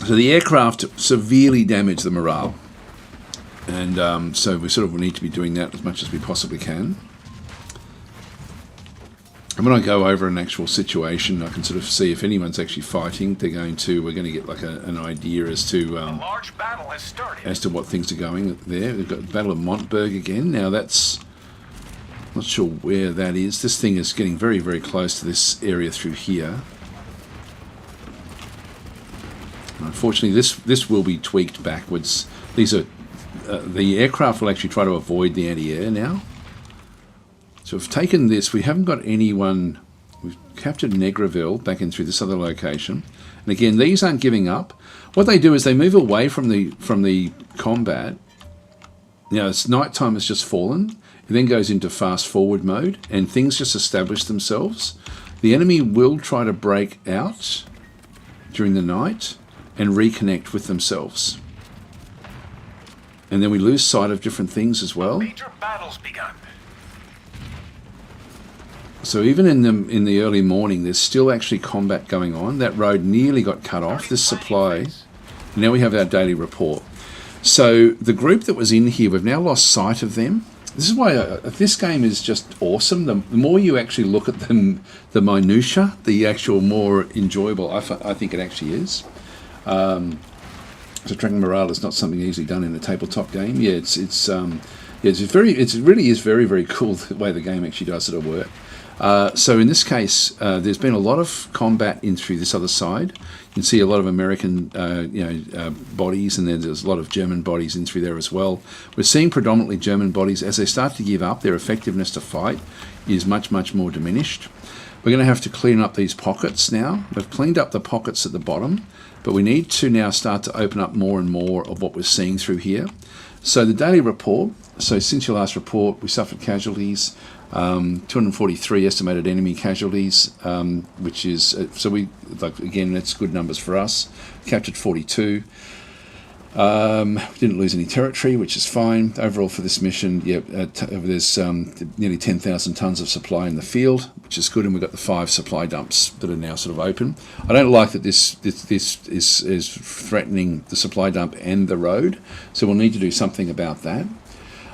So the aircraft severely damage the morale. And so we sort of need to be doing that as much as we possibly can. And when I go over an actual situation, I can sort of see if anyone's actually fighting. We're going to get like an idea as to A large battle has started. as to what things are going there. We've got the Battle of Montberg again. Now that's not sure where that is. This thing is getting very, very close to this area through here. Unfortunately, this will be tweaked backwards. These are the aircraft will actually try to avoid the anti-air now. So we've taken this. We haven't got anyone. We've captured Negreville back in through this other location. And again, these aren't giving up. What they do is they move away from the combat. Now, it's nighttime has just fallen. It then goes into fast forward mode, and things just establish themselves. The enemy will try to break out during the night and reconnect with themselves. And then we lose sight of different things as well. Major battles begun. So even in the early morning, there's still actually combat going on. That road nearly got cut off. This supply. Now we have our daily report. So the group that was in here, we've now lost sight of them. This is why this game is just awesome. The more you actually look at them, the minutia, the actual more enjoyable I think it actually is. So tracking morale is not something easily done in a tabletop game. Yeah, it really is very, very cool the way the game actually does it at work. So in this case, there's been a lot of combat in through this other side. You can see a lot of American, bodies, and then there's a lot of German bodies in through there as well. We're seeing predominantly German bodies. As they start to give up, their effectiveness to fight is much, much more diminished. We're going to have to clean up these pockets now. We've cleaned up the pockets at the bottom, but we need to now start to open up more and more of what we're seeing through here. So the daily report. So since your last report, we suffered casualties. 243 estimated enemy casualties, which is again, that's good numbers for us. Captured 42. Didn't lose any territory, which is fine. Overall for this mission, there's nearly 10,000 tons of supply in the field, which is good, and we've got the 5 supply dumps that are now sort of open. I don't like that this is threatening the supply dump and the road, so we'll need to do something about that.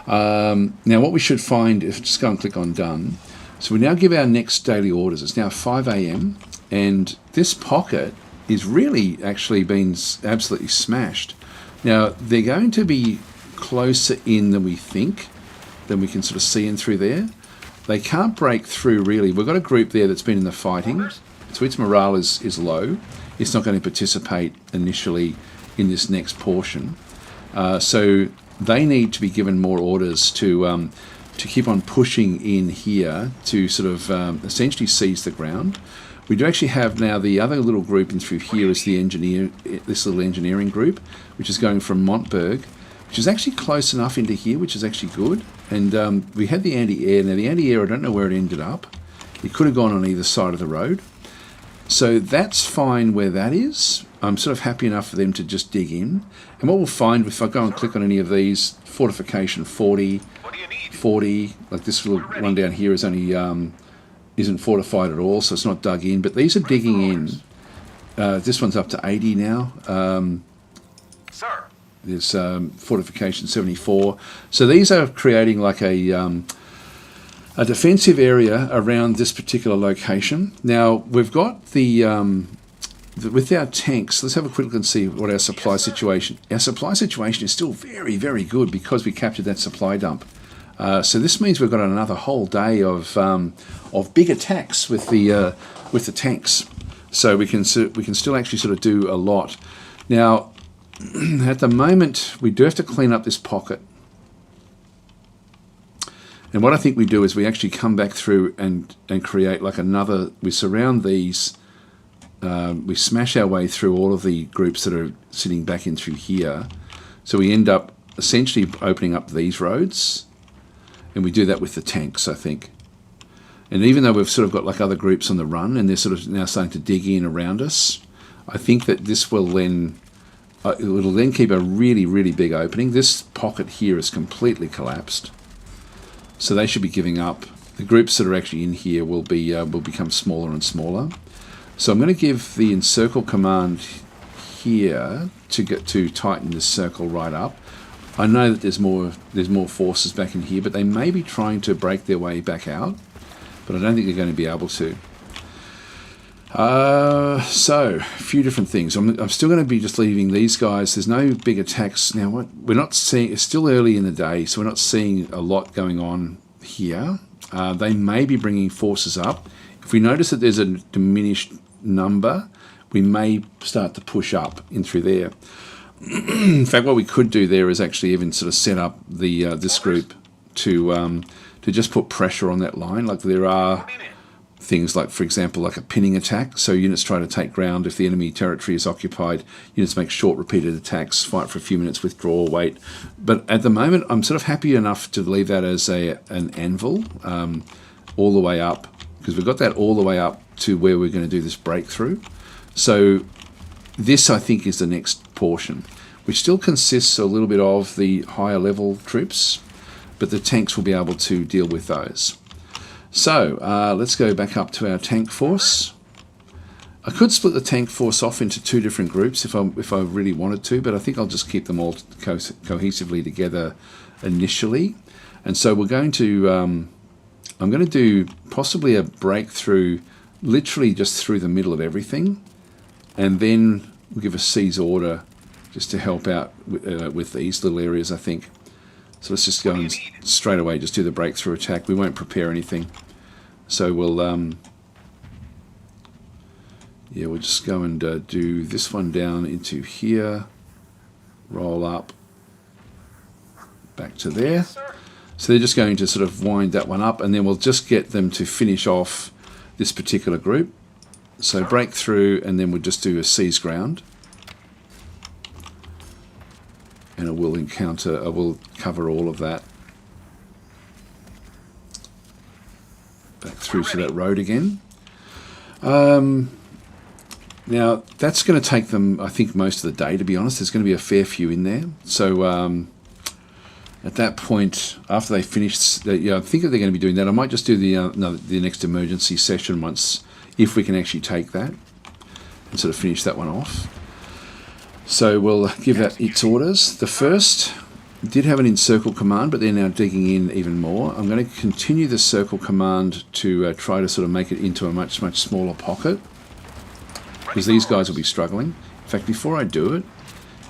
Now what we should find, if just go and click on done, so we now give our next daily orders. It's now 5 a.m. and this pocket is really actually been absolutely smashed. Now they're going to be closer in than we think, than we can sort of see in through there. They can't break through really. We've got a group there that's been in the fighting, so its morale is low. It's not going to participate initially in this next portion. So they need to be given more orders to keep on pushing in here to sort of essentially seize the ground. We do actually have now the other little group in through here is this little engineering group, which is going from Montberg, which is actually close enough into here, which is actually good. And we had the anti-air. Now the anti-air, I don't know where it ended up. It could have gone on either side of the road. So that's fine where that is. I'm sort of happy enough for them to just dig in. And what we'll find, if I go and click on any of these, fortification 40, What do you need? 40, like this little one down here is only isn't fortified at all, so it's not dug in. But these are digging in. This one's up to 80 now. Sir. There's fortification 74. So these are creating like a defensive area around this particular location. Now we've got with our tanks, let's have a quick look and see what our supply situation. Our supply situation is still very, very good because we captured that supply dump. So this means we've got another whole day of big attacks with the tanks. So we can still actually sort of do a lot. Now, at the moment, we do have to clean up this pocket. And what I think we do is we actually come back through and create like another. We surround these. We smash our way through all of the groups that are sitting back in through here. So we end up essentially opening up these roads. And we do that with the tanks, I think. And even though we've sort of got like other groups on the run and they're sort of now starting to dig in around us, I think that this will then, it'll then keep a really, really big opening. This pocket here is completely collapsed. So they should be giving up. The groups that are actually in here will become smaller and smaller. So I'm going to give the encircle command here to tighten this circle right up. I know that there's more forces back in here, but they may be trying to break their way back out. but I don't think they're going to be able to. So, a few different things. I'm still going to be just leaving these guys. There's no big attacks. Now, what we're not seeing, it's still early in the day, so we're not seeing a lot going on here. They may be bringing forces up. If we notice that there's a diminished number, we may start to push up in through there. In fact, what we could do there is actually even sort of set up the this group to just put pressure on that line. Like there are things like, for example, like a pinning attack. So units try to take ground if the enemy territory is occupied. Units make short, repeated attacks, fight for a few minutes, withdraw, wait. But at the moment, I'm sort of happy enough to leave that as an anvil all the way up, because we've got that all the way up to where we're going to do this breakthrough. So this, I think, is the next portion, which still consists a little bit of the higher level troops, but the tanks will be able to deal with those. So let's go back up to our tank force. I could split the tank force off into two different groups if I really wanted to, but I think I'll just keep them all cohesively together initially. And so we're going to, I'm going to do possibly a breakthrough literally just through the middle of everything, and then we'll give a seize order just to help out with these little areas, I think. So let's just go and straight away just do the breakthrough attack. We won't prepare anything. So we'll we'll just go and do this one down into here, roll up, back to there. So they're just going to sort of wind that one up, and then we'll just get them to finish off this particular group. So break through, and then we'll just do a seize ground. And it will will cover all of that. Back through to that road again. Now, that's going to take them, I think, most of the day, to be honest. There's going to be a fair few in there. So at that point, after they finish, I think that they're going to be doing that. I might just do the next emergency session once, if we can actually take that, and sort of finish that one off. So we'll give that its orders. The first did have an encircle command, but they're now digging in even more. I'm going to continue the circle command to try to sort of make it into a much, much smaller pocket, because these guys will be struggling. In fact, before I do it,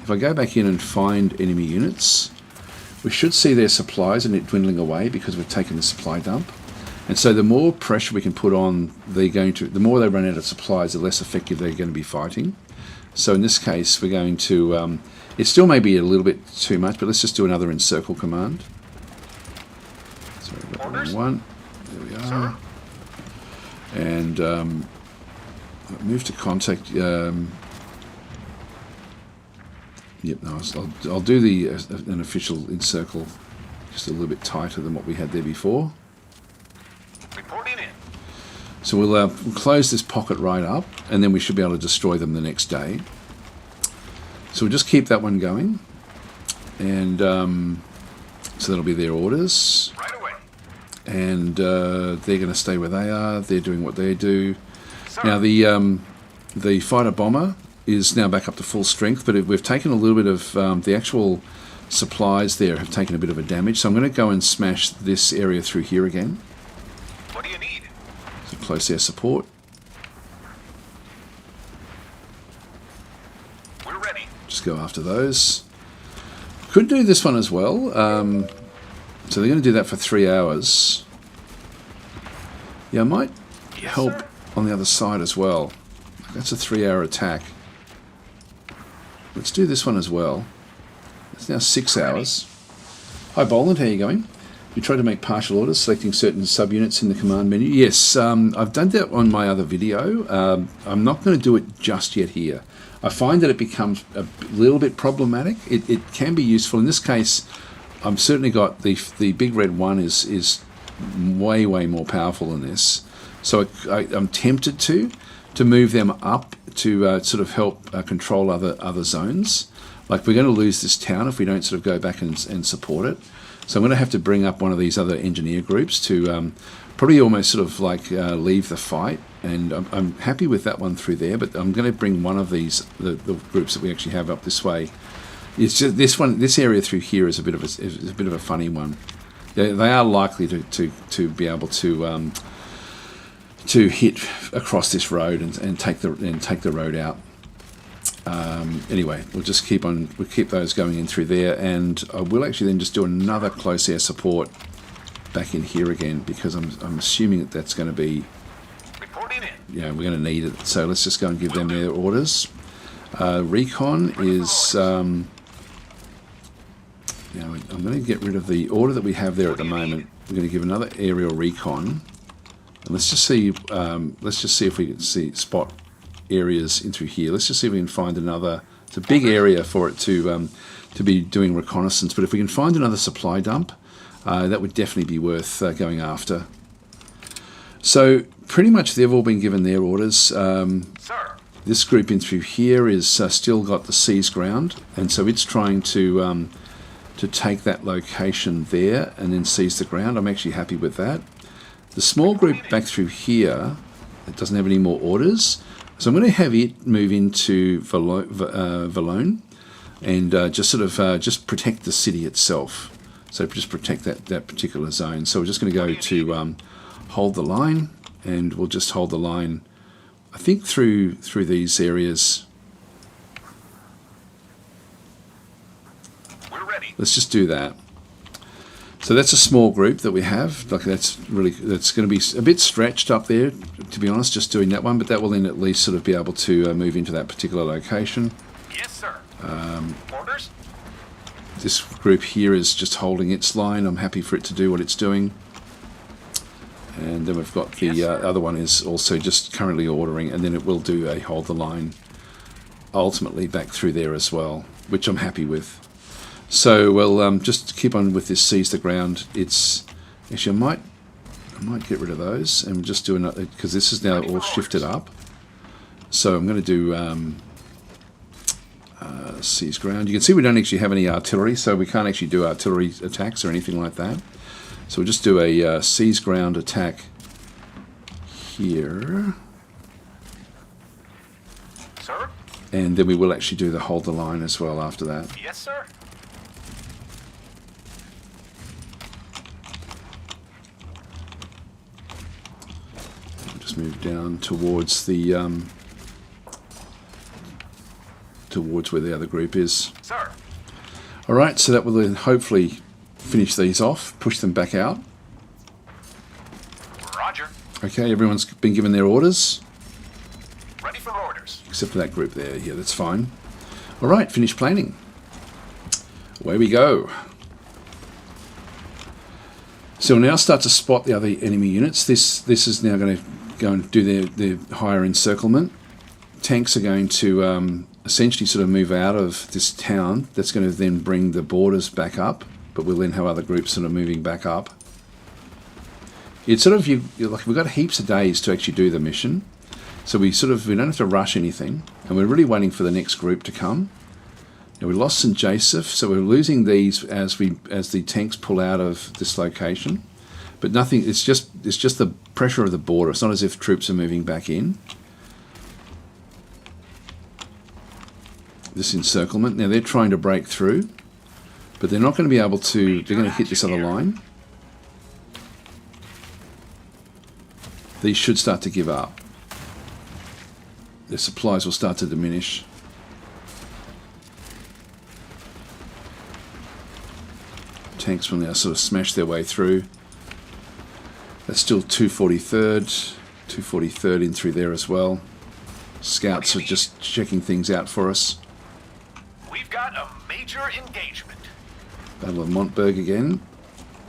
if I go back in and find enemy units, we should see their supplies and it dwindling away because we've taken the supply dump. And so the more pressure we can put on, the more they run out of supplies, the less effective they're going to be fighting. So in this case, we're going to, it still may be a little bit too much, but let's just do another encircle command. Sorry, I've got the wrong one. There we are. And move to contact. Yep, no, I'll do an official encircle just a little bit tighter than what we had there before. Reporting in. So we'll close this pocket right up, and then we should be able to destroy them the next day. So we'll just keep that one going, and so that'll be their orders. Right away. And they're going to stay where they are. They're doing what they do. Sir. Now the fighter bomber is now back up to full strength, but we've taken a little bit of the actual supplies there have taken a bit of a damage. So I'm going to go and smash this area through here again. What do you need? Close air support. We're ready. Just go after those. Could do this one as well. So they're going to do that for 3 hours. Yeah, I might help on the other side as well. That's a 3-hour attack. Let's do this one as well. It's now 6 hours. Hi Boland, how are you going? You try to make partial orders, selecting certain subunits in the command menu. Yes, I've done that on my other video. I'm not going to do it just yet here. I find that it becomes a little bit problematic. It can be useful. In this case, I've certainly got the big red one is way more powerful than this. So I'm tempted to move them up to sort of help control other zones. Like we're going to lose this town if we don't sort of go back and support it. So I'm going to have to bring up one of these other engineer groups to probably almost sort of like leave the fight. And I'm happy with that one through there, but I'm going to bring one of these, the groups that we actually have up this way. It's just this area through here is a bit of a funny one. They are likely to be able to to hit across this road and take the road out. Anyway, we'll keep those going in through there, and I will actually then just do another close air support back in here again, because I'm assuming that that's going to be, Reporting in. we're going to need it. So let's just go and give them their orders. Recon is, I'm going to get rid of the order that we have there at the moment. We're going to give another aerial recon, and let's just see if we can spot areas in through here. Let's just see if we can find another. It's a big area for it to be doing reconnaissance, but if we can find another supply dump, that would definitely be worth going after. So pretty much they've all been given their orders. Sir. This group in through here is still got the seized ground, and so it's trying to take that location there and then seize the ground. I'm actually happy with that. The small group back through here, it doesn't have any more orders, so I'm going to have it move into Valone and just protect the city itself. So just protect that particular zone. So we're just going to go to hold the line, and we'll just hold the line, I think, through these areas. We're ready. Let's just do that. So that's a small group that we have. Like that's going to be a bit stretched up there, to be honest, just doing that one. But that will then at least sort of be able to move into that particular location. Yes, sir. Orders. This group here is just holding its line. I'm happy for it to do what it's doing. And then we've got the other one is also just currently ordering, and then it will do a hold the line ultimately back through there as well, which I'm happy with. So we'll just keep on with this seize the ground. It's actually I might get rid of those and just do another, because this is now all shifted up. So I'm going to do seize ground. You can see we don't actually have any artillery, so we can't actually do artillery attacks or anything like that. So we'll just do a seize ground attack here. Sir. And then we will actually do the hold the line as well after that. Yes, sir. Just move down towards the towards where the other group is. Sir. All right, so that will then hopefully finish these off, push them back out. Roger. Okay, everyone's been given their orders, Ready for orders. except for that group there. Yeah, that's fine. All right, finish planning. Away we go. So we'll now start to spot the other enemy units. This is now going to go and do their higher encirclement. Tanks are going to essentially sort of move out of this town. That's going to then bring the borders back up, but we'll then have other groups sort of moving back up. It's sort of like we've got heaps of days to actually do the mission, so we don't have to rush anything, and we're really waiting for the next group to come. Now we lost St. Joseph, so we're losing these as the tanks pull out of this location, but nothing. It's just the pressure of the border. It's not as if troops are moving back in. This encirclement. Now they're trying to break through, but they're not going to be able to. They're going to hit this other line. These should start to give up. Their supplies will start to diminish. Tanks will now sort of smash their way through. That's still 243rd. 243rd in through there as well. Scouts are just checking things out for us. We've got a major engagement. Battle of Montberg again.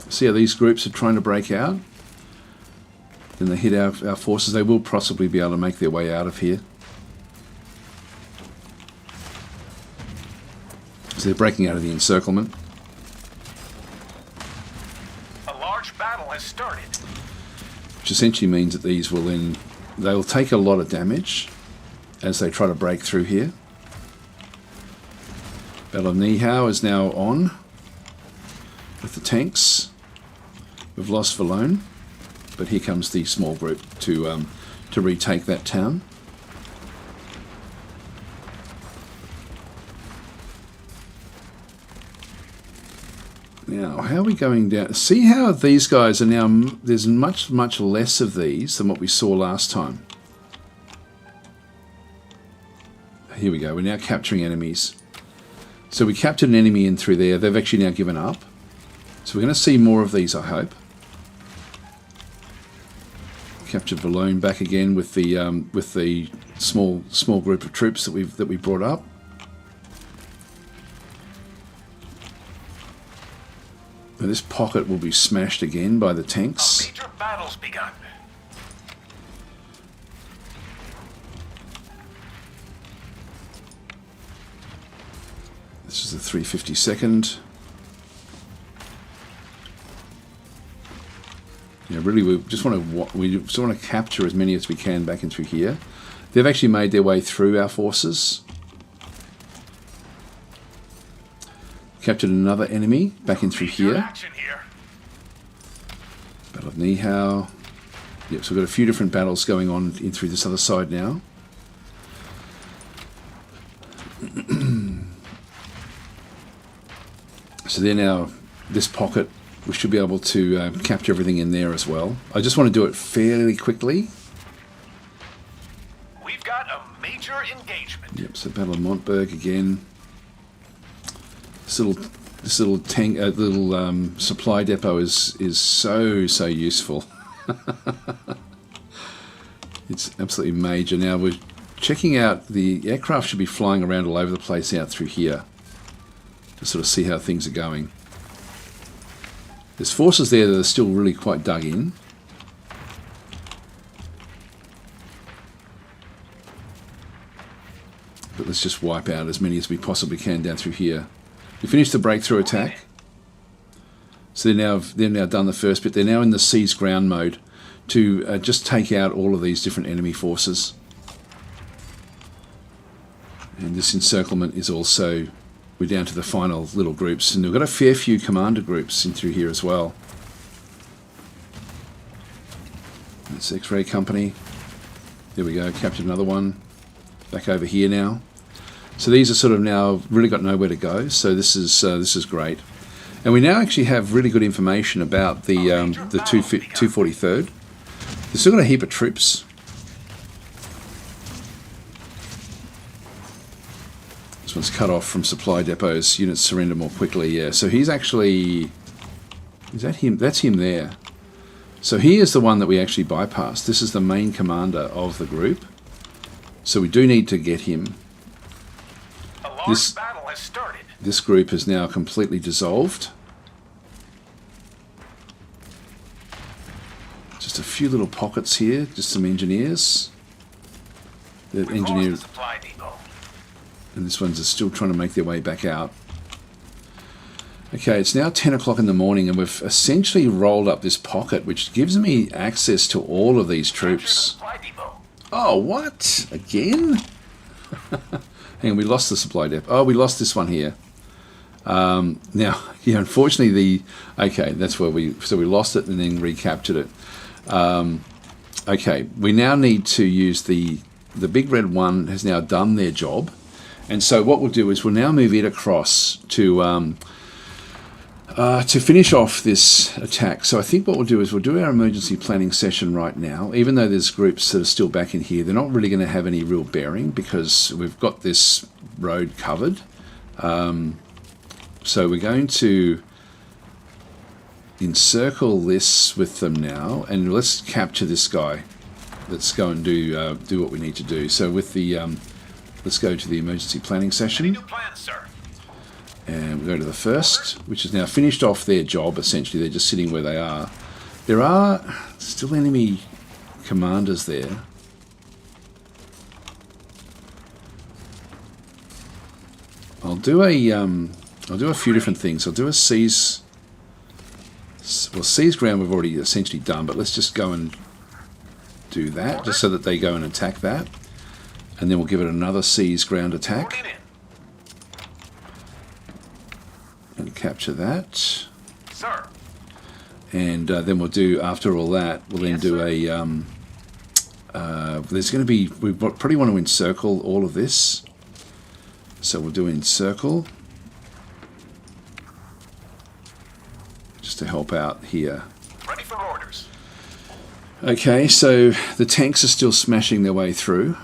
See how these groups are trying to break out? Then they hit our forces. They will possibly be able to make their way out of here. So they're breaking out of the encirclement. A large battle has started. Which essentially means that these will then... They'll take a lot of damage as they try to break through here. Battle of Nihau is now on with the tanks. We've lost Valone, but here comes the small group to retake that town. Now, how are we going down? See how these guys are now, there's much less of these than what we saw last time. Here we go, we're now capturing enemies. So we captured an enemy in through there, they've actually now given up. So we're going to see more of these, I hope. Captured Valone back again with the small group of troops that we brought up. Now this pocket will be smashed again by the tanks. A major battle's begun. This is the 352nd. Yeah, really, we just want to capture as many as we can back in through here. They've actually made their way through our forces. Captured another enemy back in through here. Battle of Nihao. Yep, so we've got a few different battles going on in through this other side now. So they're now this pocket. We should be able to capture everything in there as well. I just want to do it fairly quickly. We've got a major engagement. Yep, so Battle of Montberg again. This little tank, little supply depot is so useful. It's absolutely major. Now we're checking out, the aircraft should be flying around all over the place out through here to sort of see how things are going. There's forces there that are still really quite dug in. But let's just wipe out as many as we possibly can down through here. We finished the breakthrough attack. So they're now done the first bit. They're now in the seize ground mode to just take out all of these different enemy forces. And this encirclement is also, we're down to the final little groups, and we've got a fair few commander groups in through here as well. That's X-Ray Company. There we go, captured another one. Back over here now. So these are sort of now really got nowhere to go. So this is great, and we now actually have really good information about the 243rd. They've still got a heap of troops. This one's cut off from supply depots. Units surrender more quickly. Yeah. So he's actually, is that him? That's him there. So he is the one that we actually bypassed. This is the main commander of the group. So we do need to get him. Battle has started. This group is now completely dissolved. Just a few little pockets here, just some engineers. The engineers, supply depot. and this one's still trying to make their way back out. Okay, it's now 10 o'clock in the morning, and we've essentially rolled up this pocket, which gives me access to all of these troops. Oh, what? Again? Hang on, we lost the supply depot. Oh, we lost this one here. Now, yeah, unfortunately, okay, that's where we lost it and then recaptured it. Okay, we now need to use the big red one has now done their job, and so what we'll do is we'll now move it across to finish off this attack. So I think what we'll do is we'll do our emergency planning session right now. Even though there's groups that are still back in here, they're not really going to have any real bearing because we've got this road covered. So we're going to encircle this with them now, and let's capture this guy. Let's go and do what we need to do. So with the let's go to the emergency planning session. Any new plans, sir? And we go to the first, which is now finished off their job. Essentially, they're just sitting where they are. There are still enemy commanders there. I'll do a few different things. I'll do a seize. Well, seize ground we've already essentially done, but let's just go and do that, just so that they go and attack that, and then we'll give it another seize ground attack. And capture that, sir. And then we'll do, after all that, we'll then do a there's going to be, we probably want to encircle all of this, so we'll do encircle, to help out here. Ready for orders. Okay, so the tanks are still smashing their way through.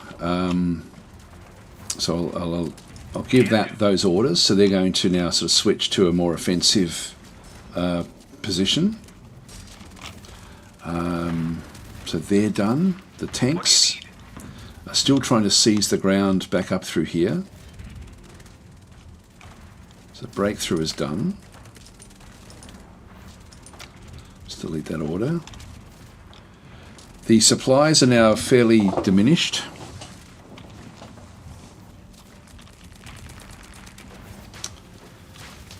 So I'll give those orders. So they're going to now sort of switch to a more offensive position. So they're done. The tanks are still trying to seize the ground back up through here. So breakthrough is done. Just delete that order. The supplies are now fairly diminished.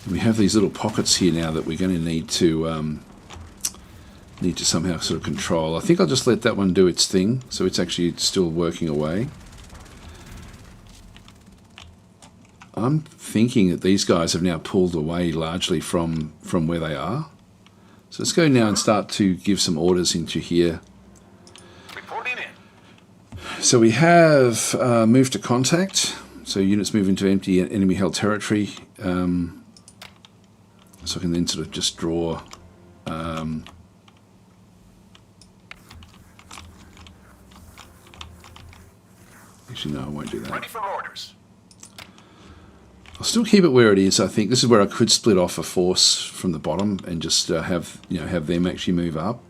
We have these little pockets here now that we're going to need to somehow sort of control. I think I'll just let that one do its thing, so it's actually still working away. I'm thinking that these guys have now pulled away largely from where they are. So let's go now and start to give some orders into here. Reporting in. So we have moved to contact. So units move into empty enemy held territory. So I can then sort of just draw actually no, I won't do that. Ready for orders. I'll still keep it where it is. I think this is where I could split off a force from the bottom and just have them actually move up.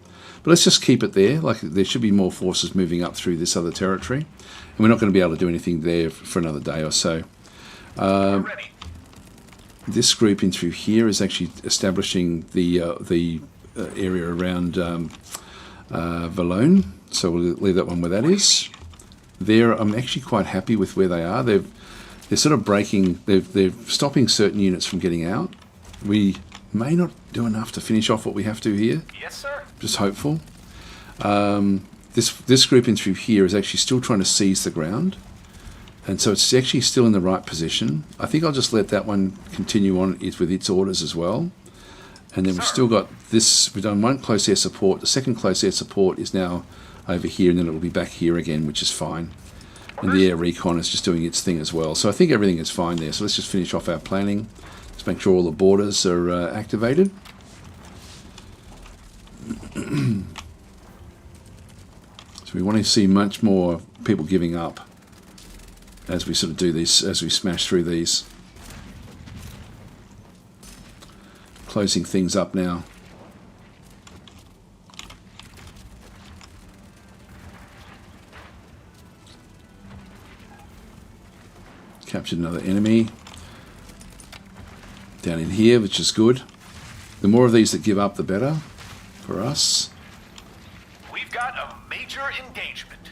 But let's just keep it there. Like there should be more forces moving up through this other territory, and we're not going to be able to do anything there for another day or so. Ready. This group in through here is actually establishing the area around Valone. So we'll leave that one where that is. There, I'm actually quite happy with where they are. They're sort of breaking. They're stopping certain units from getting out. We may not do enough to finish off what we have to here. Yes, sir. Just hopeful. This group in through here is actually still trying to seize the ground, and so it's actually still in the right position. I think I'll just let that one continue on with its orders as well. And then we've still got this. We've done one close air support. The second close air support is now over here, and then it'll be back here again, which is fine. And the air recon is just doing its thing as well. So I think everything is fine there. So let's just finish off our planning. Let's make sure all the borders are activated. So we want to see much more people giving up as we sort of do this, as we smash through these. Closing things up now. Captured another enemy down in here, which is good. The more of these that give up, the better for us. We've got a major engagement.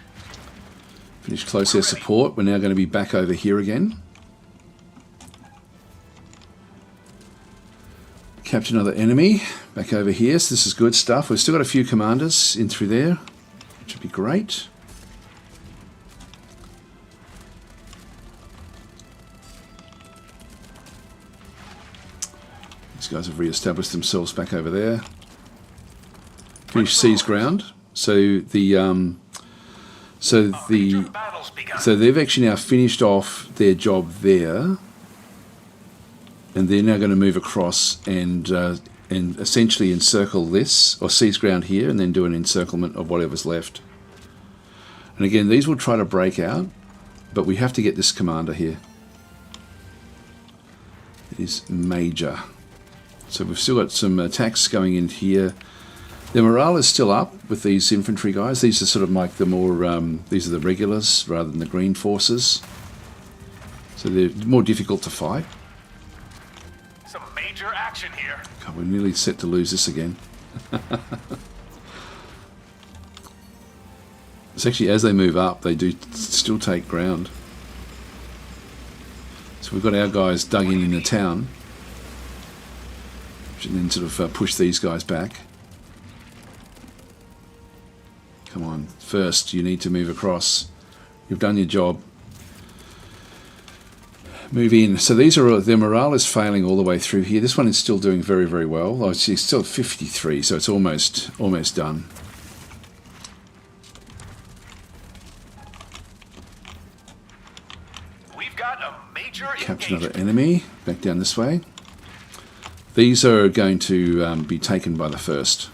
Finish close air support. We're now going to be back over here again. Capture another enemy back over here. So this is good stuff. We've still got a few commanders in through there, which would be great. These guys have re-established themselves back over there. Finish seize ground. So they've actually now finished off their job there, and they're now going to move across and essentially encircle this, or seize ground here, and then do an encirclement of whatever's left. And again, these will try to break out, but we have to get this commander here. It is major. So we've still got some attacks going in here. The morale is still up with these infantry guys. These are sort of like the more, these are the regulars rather than the green forces. So they're more difficult to fight. Some major action here. God, we're nearly set to lose this again. It's actually, as they move up, they do still take ground. So we've got our guys dug in the town. And then sort of push these guys back. Come on, first you need to move across. You've done your job. Move in. So these are, their morale is failing all the way through here. This one is still doing very, very well. Oh, it's still 53, so it's almost done. We've got a major Capture another engagement. enemy. Back down this way. These are going to be taken by the first.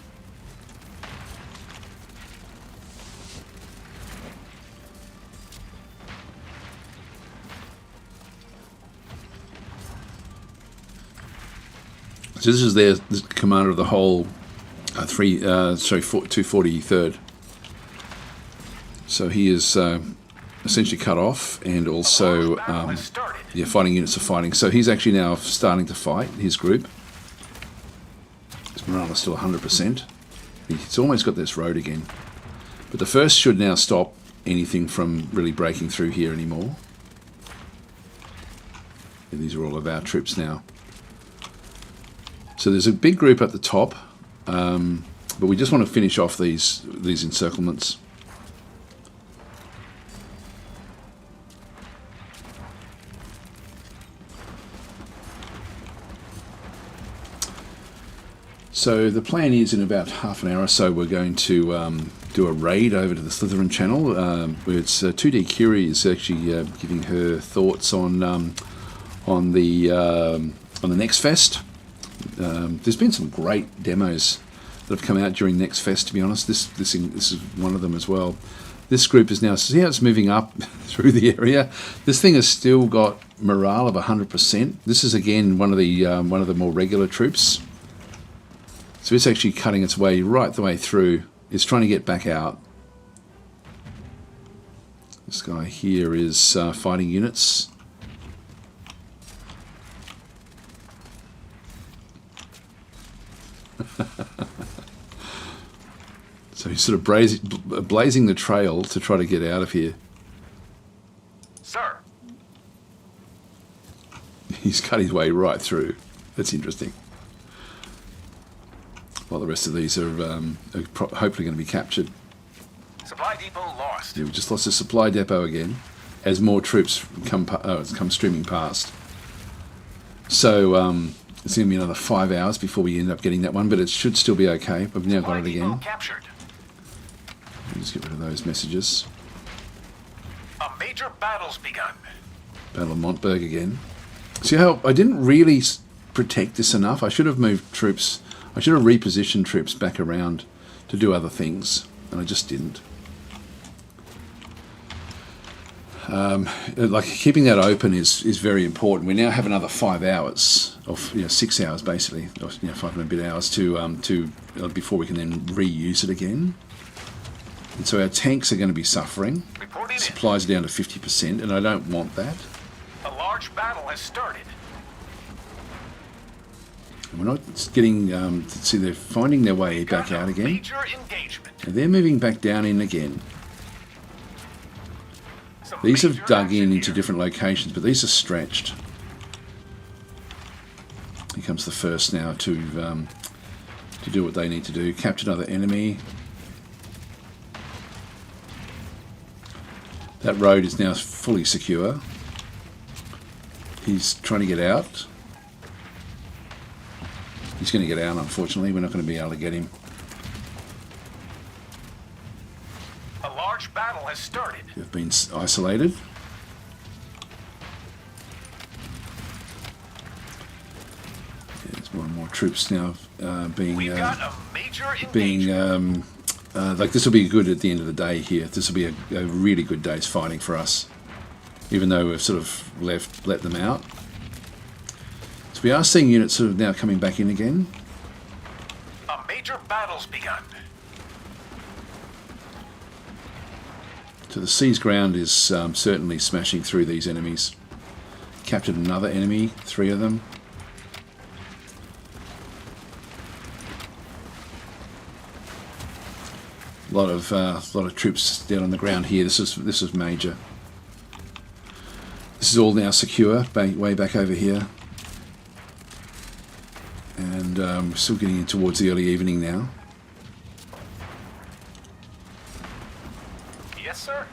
So this is their commander of the whole 243rd. So he is essentially cut off, and also fighting units are fighting. So he's actually now starting to fight his group. His morale is still 100%. He's almost got this road again. But the first should now stop anything from really breaking through here anymore. And these are all of our troops now. So there's a big group at the top, but we just want to finish off these encirclements. So the plan is, in about half an hour or so, we're going to do a raid over to the Slytherin channel, where it's 2D Curie is actually giving her thoughts on the Next Fest. There's been some great demos that have come out during Next Fest. To be honest, this is one of them as well. This group is now, see how it's moving up through the area. This thing has still got morale of 100%. This is again one of the more regular troops. So it's actually cutting its way right the way through. It's trying to get back out. This guy here is fighting units. So he's sort of blazing the trail to try to get out of here. Sir. He's cut his way right through. That's interesting. While the rest of these are hopefully going to be captured. Supply depot lost. Yeah, we just lost a supply depot again, as more troops come streaming past. So it's going to be another 5 hours before we end up getting that one, but it should still be okay. We've now got it again. Captured. Let me just get rid of those messages. A major battle's begun. Battle of Montberg again. See how I didn't really protect this enough? I should have moved troops. I should have repositioned troops back around to do other things, and I just didn't. Like keeping that open is very important. We now have another 5 hours, or 6 hours basically, or 5 and a bit hours to before we can then reuse it again. And so our tanks are going to be suffering. Supplies are down to 50%, and I don't want that. A large battle has started. And we're not getting. See, they're finding their way back out again. Major engagement. And they're moving back down in again. These have dug into different locations, but these are stretched. Here comes the first now to do what they need to do. Capture another enemy. That road is now fully secure. He's trying to get out. He's going to get out, unfortunately. We're not going to be able to get him. A large battle has started. They've been isolated. There's more and more troops now being like this will be good at the end of the day here. This will be a really good day's fighting for us, even though we've sort of let them out. So we are seeing units sort of now coming back in again. A major battle's begun. So the seized ground is certainly smashing through these enemies. Captured another enemy, 3 of them. A lot of troops down on the ground here. This is major. This is all now secure, way back over here, and we're still getting in towards the early evening now. Yes, sir.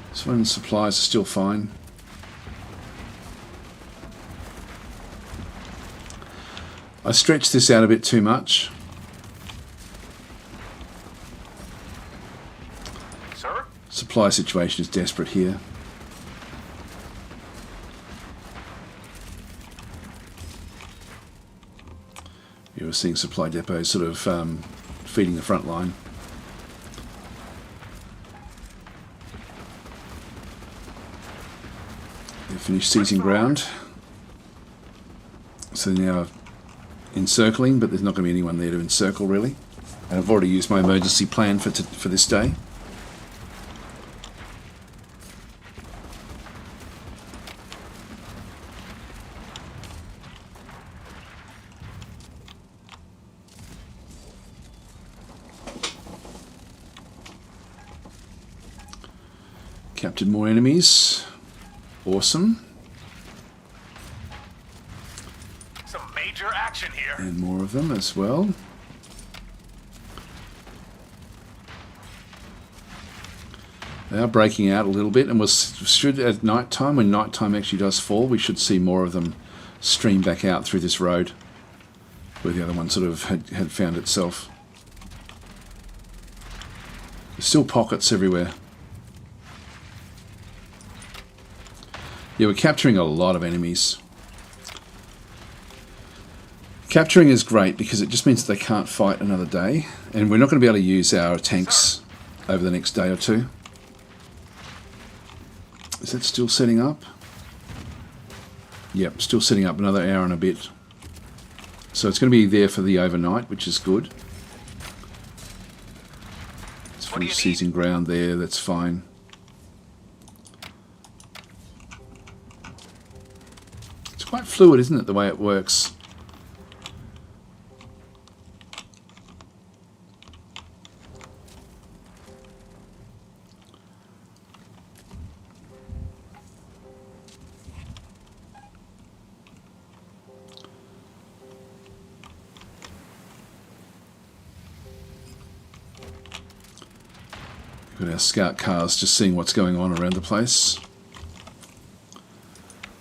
This one's supplies are still fine. I stretched this out a bit too much. Sir? Supply situation is desperate here. You were seeing supply depots sort of feeding the front line. They finished seizing ground. So now encircling, but there's not going to be anyone there to encircle really. And I've already used my emergency plan for this day. Captured more enemies. Awesome. Some major action here. And more of them as well. They are breaking out a little bit, and should at night time, when night time actually does fall, we should see more of them stream back out through this road where the other one sort of had found itself. There's still pockets everywhere. Yeah, we're capturing a lot of enemies. Capturing is great because it just means that they can't fight another day, and we're not going to be able to use our tanks over the next day or two. Is that still setting up? Yep, still setting up, another hour and a bit. So it's going to be there for the overnight, which is good. It's finished seizing ground there, that's fine. It's quite fluid, isn't it, the way it works? Got our scout cars just seeing what's going on around the place.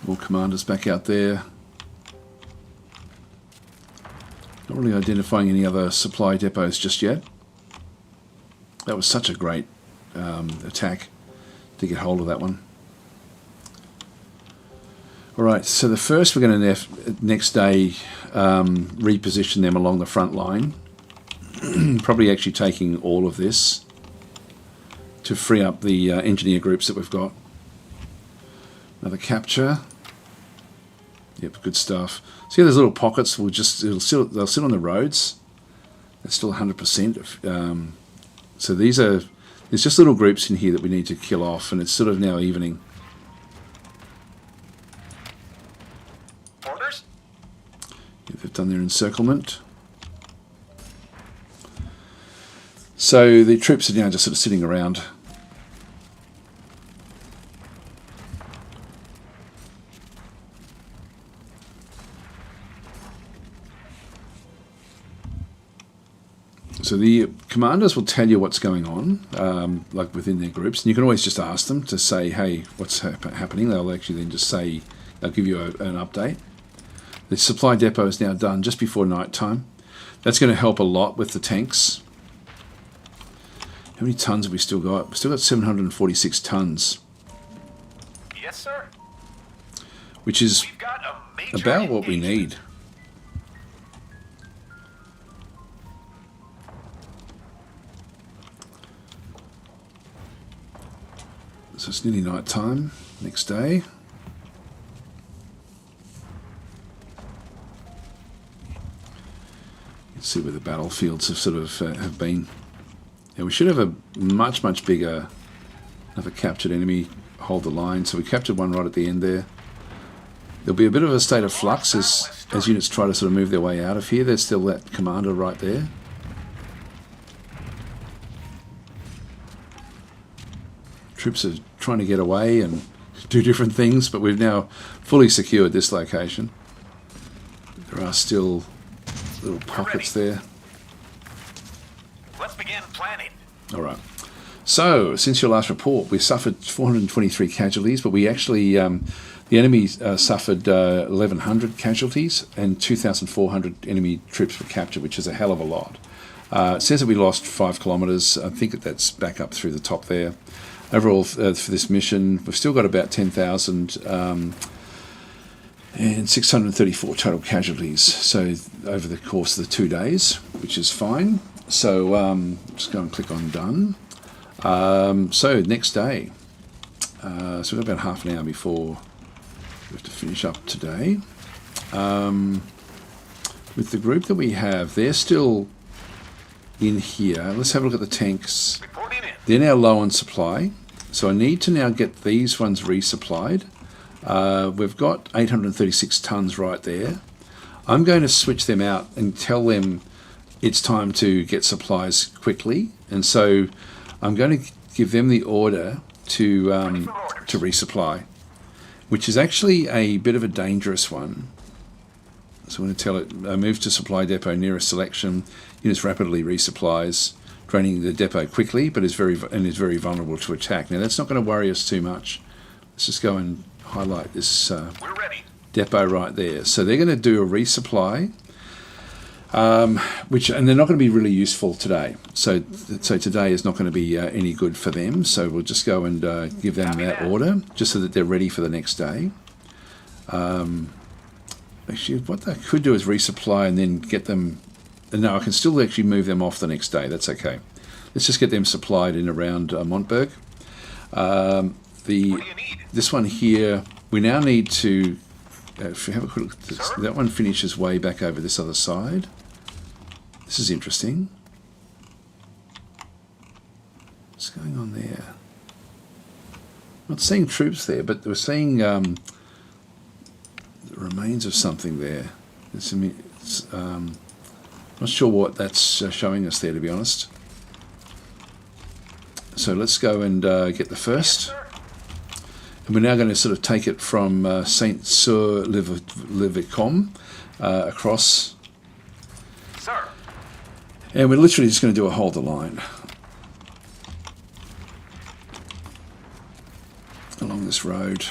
More commanders back out there. Not really identifying any other supply depots just yet. That was such a great attack to get hold of that one. Alright, so the first we're going to next day reposition them along the front line. Probably actually taking all of this to free up the engineer groups that we've got. Another capture. Yep, good stuff. See those little pockets? They'll sit on the roads. That's still 100%. So there's just little groups in here that we need to kill off, and it's sort of now evening. Orders? Yeah, they've done their encirclement. So the troops are now just sort of sitting around. So the commanders will tell you what's going on, like within their groups, and you can always just ask them to say, hey, what's happening? They'll actually then just say, they'll give you an update. The supply depot is now done just before night time. That's going to help a lot with the tanks. How many tons have we still got? We've still got 746 tons. Yes, sir. Which is about what we need. So it's nearly night time, next day. Let's see where the battlefields have sort of have been. Yeah, we should have a much bigger, another captured enemy hold the line. So we captured one right at the end there. There'll be a bit of a state of flux as units try to sort of move their way out of here. There's still that commander right there. Troops are trying to get away and do different things, but we've now fully secured this location. There are still little pockets there. Let's begin planning. All right. So, since your last report, we suffered 423 casualties, but we actually, the enemy suffered 1,100 casualties and 2,400 enemy troops were captured, which is a hell of a lot. It says that we lost 5 kilometres. I think that's back up through the top there. Overall, for this mission, we've still got about 10,000 And 634 total casualties. So over the course of the 2 days, which is fine. So just go and click on done. So next day. So we've got about half an hour before we have to finish up today. With the group that we have, they're still in here. Let's have a look at the tanks. They're now low on supply. So I need to now get these ones resupplied. We've got 836 tons right there. I'm going to switch them out and tell them it's time to get supplies quickly. And so I'm going to give them the order to resupply, which is actually a bit of a dangerous one. So I'm going to tell it, move to supply depot nearest selection. Units rapidly resupplies, draining the depot quickly, but is very vulnerable to attack. Now that's not going to worry us too much. Let's just go and highlight this depot right there. So they're going to do a resupply, and they're not going to be really useful today. So today is not going to be any good for them. So we'll just go and give them that order, just so that they're ready for the next day. Actually, what I could do is resupply and then get them. No, I can still actually move them off the next day. That's okay. Let's just get them supplied in around Montberg. This one here, we now need to. If you have a quick look at this, that one finishes way back over this other side. This is interesting. What's going on there? Not seeing troops there, but we're seeing the remains of something there. Not sure what that's showing us there, to be honest. So let's go and get the first. And we're now going to sort of take it from Saint-Sur-le-Vicomte across. Sir. And we're literally just going to do a hold the line along this road.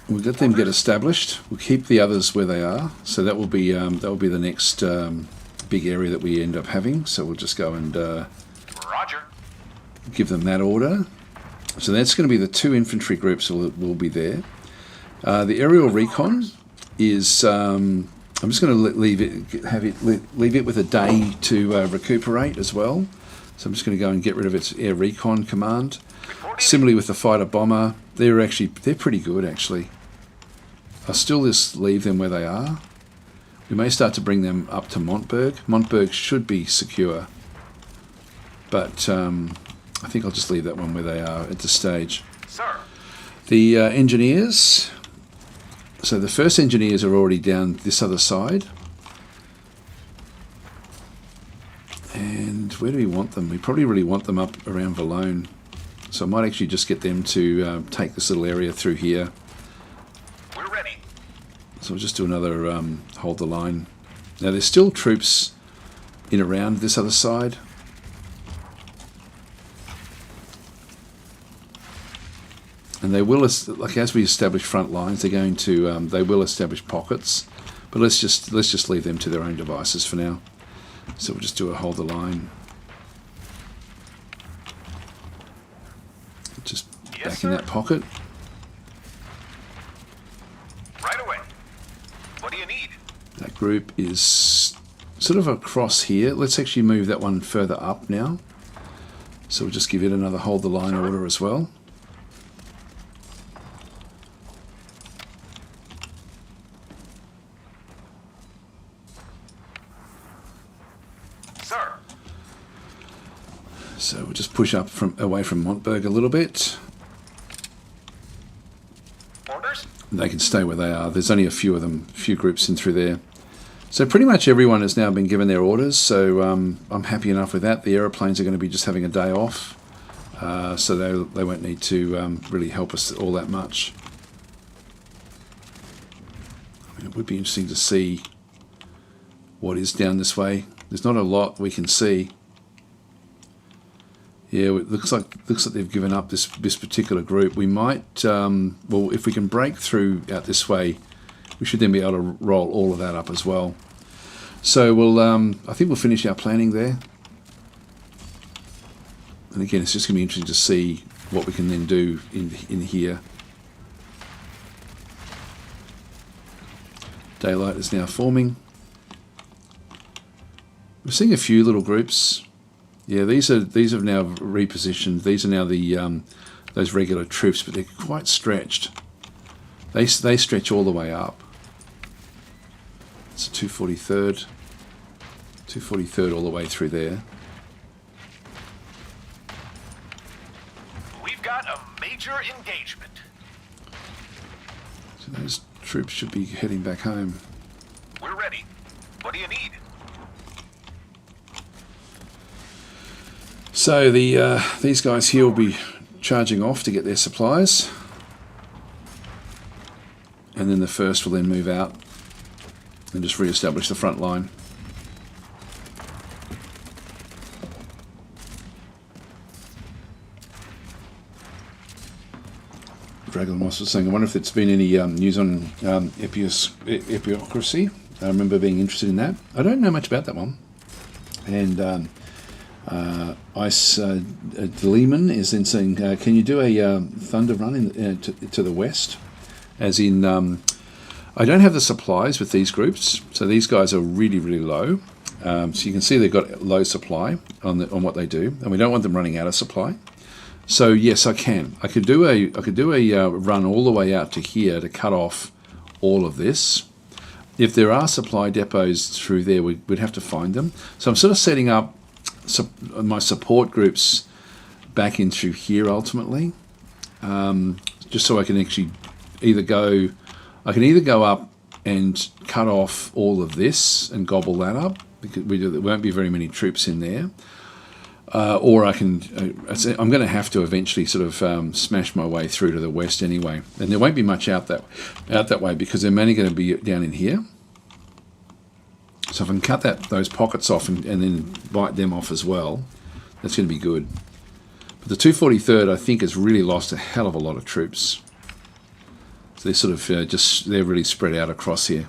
We'll let them get established. We'll keep the others where they are. So that will be the next big area that we end up having. So we'll just go and Roger. Give them that order. So that's going to be the 2 infantry groups will be there. The aerial recon is. I'm just going to leave it with a day to recuperate as well. So I'm just going to go and get rid of its air recon command. Similarly with the fighter bomber, they're pretty good actually. I'll still just leave them where they are. We may start to bring them up to Montberg. Montberg should be secure, but I think I'll just leave that one where they are at this stage. Sir. The engineers. So the first engineers are already down this other side. And where do we want them? We probably really want them up around Valone. So I might actually just get them to take this little area through here. We're ready. So we'll just do another hold the line. Now there's still troops in around this other side. And they will, like as we establish front lines, they're going to they will establish pockets. But let's just leave them to their own devices for now. So we'll just do a hold the line. Just back in that pocket. Right away. What do you need? That group is sort of across here. Let's actually move that one further up now. So we'll just give it another hold the line order as well. Sir. So we'll just push up away from Montberg a little bit. Orders? They can stay where they are. There's only a few of them, a few groups in through there. So pretty much everyone has now been given their orders. So I'm happy enough with that. The aeroplanes are going to be just having a day off. So they won't need to really help us all that much. I mean, it would be interesting to see what is down this way. There's not a lot we can see. Yeah, it looks like they've given up this particular group. We might, well, if we can break through out this way, we should then be able to roll all of that up as well. So we'll, I think we'll finish our planning there. And again, it's just going to be interesting to see what we can then do in here. Daylight is now forming. We're seeing a few little groups. Yeah, these have now repositioned. These are now the those regular troops, but they're quite stretched. They stretch all the way up. It's a 243rd. 243rd all the way through there. We've got a major engagement. So those troops should be heading back home. We're ready. What do you need? So these guys here will be charging off to get their supplies. And then the first will then move out and just re-establish the front line. Dragon Moss was saying, I wonder if there's been any news on Epiocracy. I remember being interested in that. I don't know much about that one. And Ice Deleman is then saying, can you do a Thunder run to the west? As in, I don't have the supplies with these groups, so these guys are really, really low. So you can see they've got low supply on what they do, and we don't want them running out of supply. So yes, I can. I could do a run all the way out to here to cut off all of this. If there are supply depots through there, we'd have to find them. So I'm sort of setting up my support groups back in through here ultimately, just so I can actually either go up and cut off all of this and gobble that up, because there won't be very many troops in there. Or I'm going to have to eventually sort of smash my way through to the west anyway, and there won't be much out that way because they're mainly going to be down in here. So if I can cut those pockets off and then bite them off as well, that's going to be good. But the 243rd, I think, has really lost a hell of a lot of troops. So they're sort of they're really spread out across here.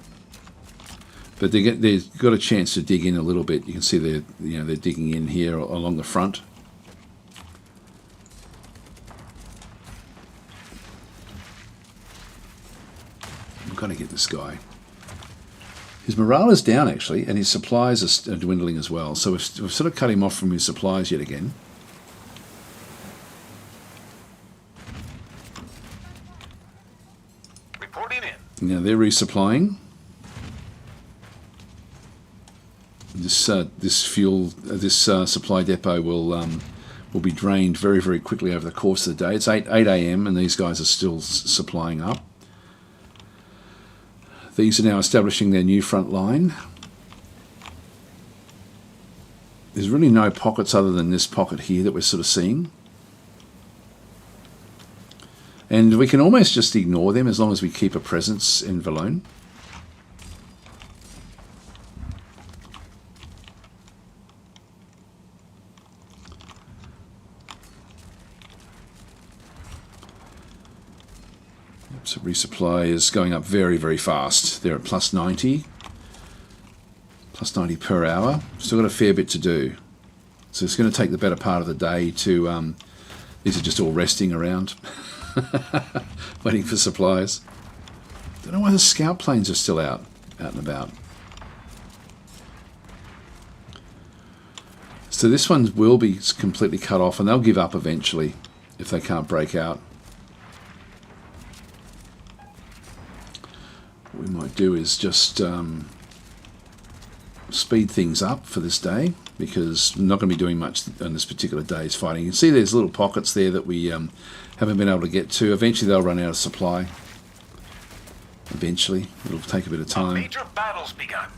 But they've got a chance to dig in a little bit. You can see they're digging in here along the front. I've got to get this guy. His morale is down actually, and his supplies are dwindling as well. So we've sort of cut him off from his supplies yet again. Reporting in. Now they're resupplying. This supply depot will be drained very, very quickly over the course of the day. It's 8 a.m. and these guys are still supplying up. These are now establishing their new front line. There's really no pockets other than this pocket here that we're sort of seeing. And we can almost just ignore them as long as we keep a presence in Valone. So resupply is going up very, very fast. They're at plus 90 per hour. Still got a fair bit to do. So it's going to take the better part of the day to... these are just all resting around, waiting for supplies. Don't know why the scout planes are still out and about. So this one will be completely cut off, and they'll give up eventually if they can't break out. What we might do is just speed things up for this day, because I'm not going to be doing much on this particular day's fighting. You can see there's little pockets there that we haven't been able to get to. Eventually they'll run out of supply. Eventually. It'll take a bit of time. Major battle's begun.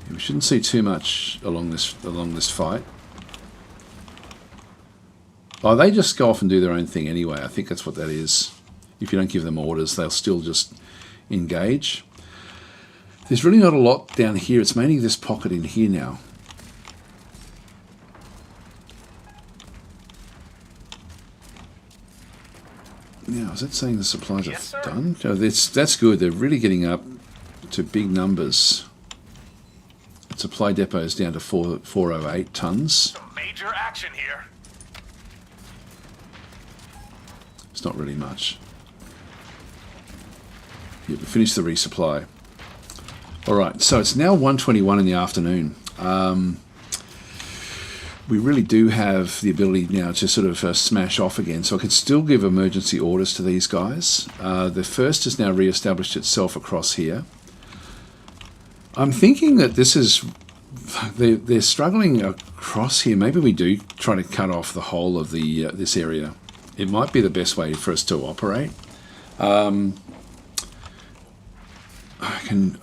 Yeah, we shouldn't see too much along this fight. Oh, they just go off and do their own thing anyway. I think that's what that is. If you don't give them orders, they'll still just engage. There's really not a lot down here. It's mainly this pocket in here now. Now, is that saying the supplies Yes, are sir. done? Oh, that's good. They're really getting up to big numbers. Supply depot is down to 408 tons. Some major action here. It's not really much. Yeah, we finished the resupply. All right, so it's now 1:21 in the afternoon. We really do have the ability now to sort of smash off again. So I could still give emergency orders to these guys. The first has now re-established itself across here. I'm thinking that this is... They're struggling across here. Maybe we do try to cut off the whole of the this area. It might be the best way for us to operate. I can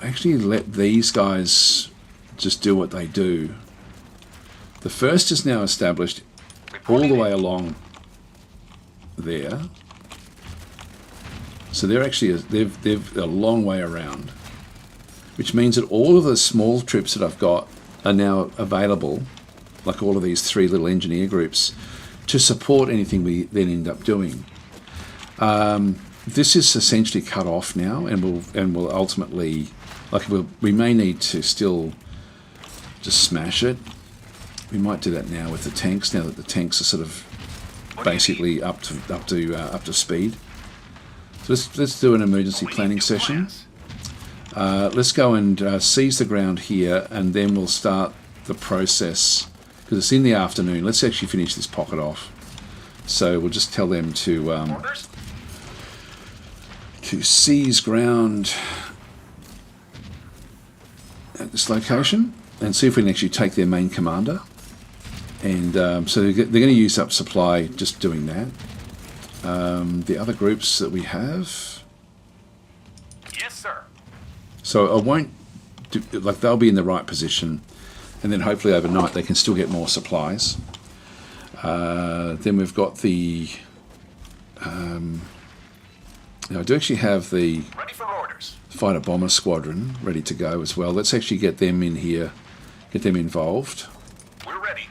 actually let these guys just do what they do. The first is now established all the way along there. So they're actually they've a long way around, which means that all of the small troops that I've got are now available, like all of these 3 little engineer groups, to support anything we then end up doing. This is essentially cut off now, and will ultimately, we may need to still just smash it. We might do that now with the tanks. Now that the tanks are sort of basically up to speed. So let's do an emergency planning session. Let's go and seize the ground here, and then we'll start the process, because it's in the afternoon. Let's actually finish this pocket off. So we'll just tell them to seize ground at this location and see if we can actually take their main commander. And so they're going to use up supply just doing that. The other groups that we have... Yes, sir. So I won't do, they'll be in the right position, and then hopefully overnight they can still get more supplies. Then we've got the... I do actually have the Ready for orders. fighter bomber squadron ready to go as well. Let's actually get them in here, get them involved. We're ready.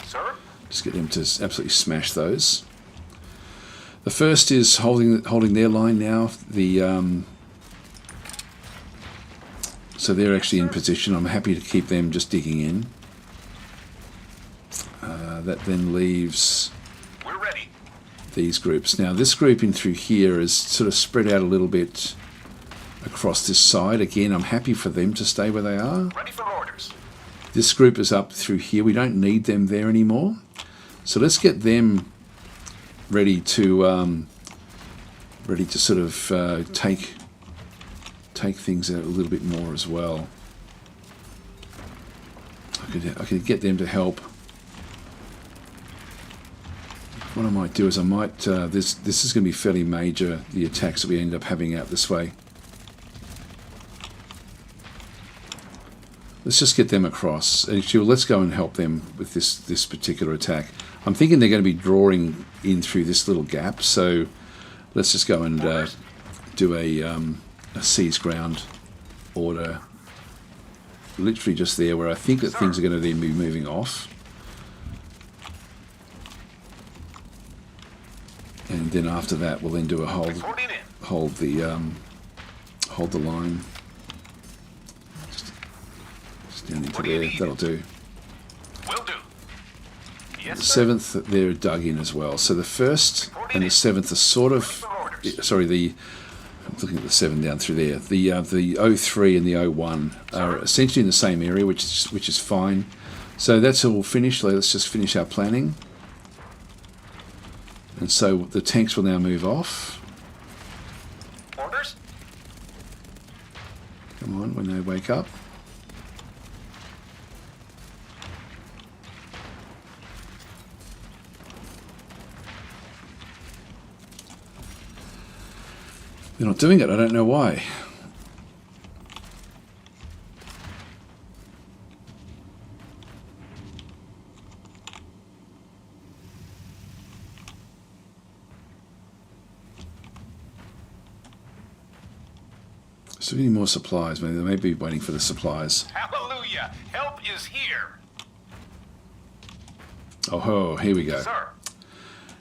Sir? Just get them to absolutely smash those. The first is holding their line now. So they're actually in position. I'm happy to keep them just digging in. That then leaves We're ready. these groups. Now this group in through here is sort of spread out a little bit across this side. Again, I'm happy for them to stay where they are. Ready for orders. This group is up through here. We don't need them there anymore. So let's get them ready to sort of take things out a little bit more as well. I could get them to help. What I might do is this is going to be fairly major, the attacks that we end up having out this way. Let's just get them across. Actually, let's go and help them with this particular attack. I'm thinking they're going to be drawing in through this little gap, so let's just go and do a seize ground order. Literally just there, where I think that things are going to then be moving off. And then after that, we'll then do a hold the line. Just down into there. That'll do. Will do. Yes, The sir. 7th, they're dug in as well. So the 1st and the 7th are sort of... Sorry, I'm looking at the 7 down through there. The 03 and the 01 are essentially in the same area, which is fine. So that's all finished. Let's just finish our planning. And so the tanks will now move off. Orders. Come on, when they wake up. They're not doing it. I don't know why. So we need more supplies. Maybe they may be waiting for the supplies. Hallelujah. Help is here. Oh, here we go. Sir.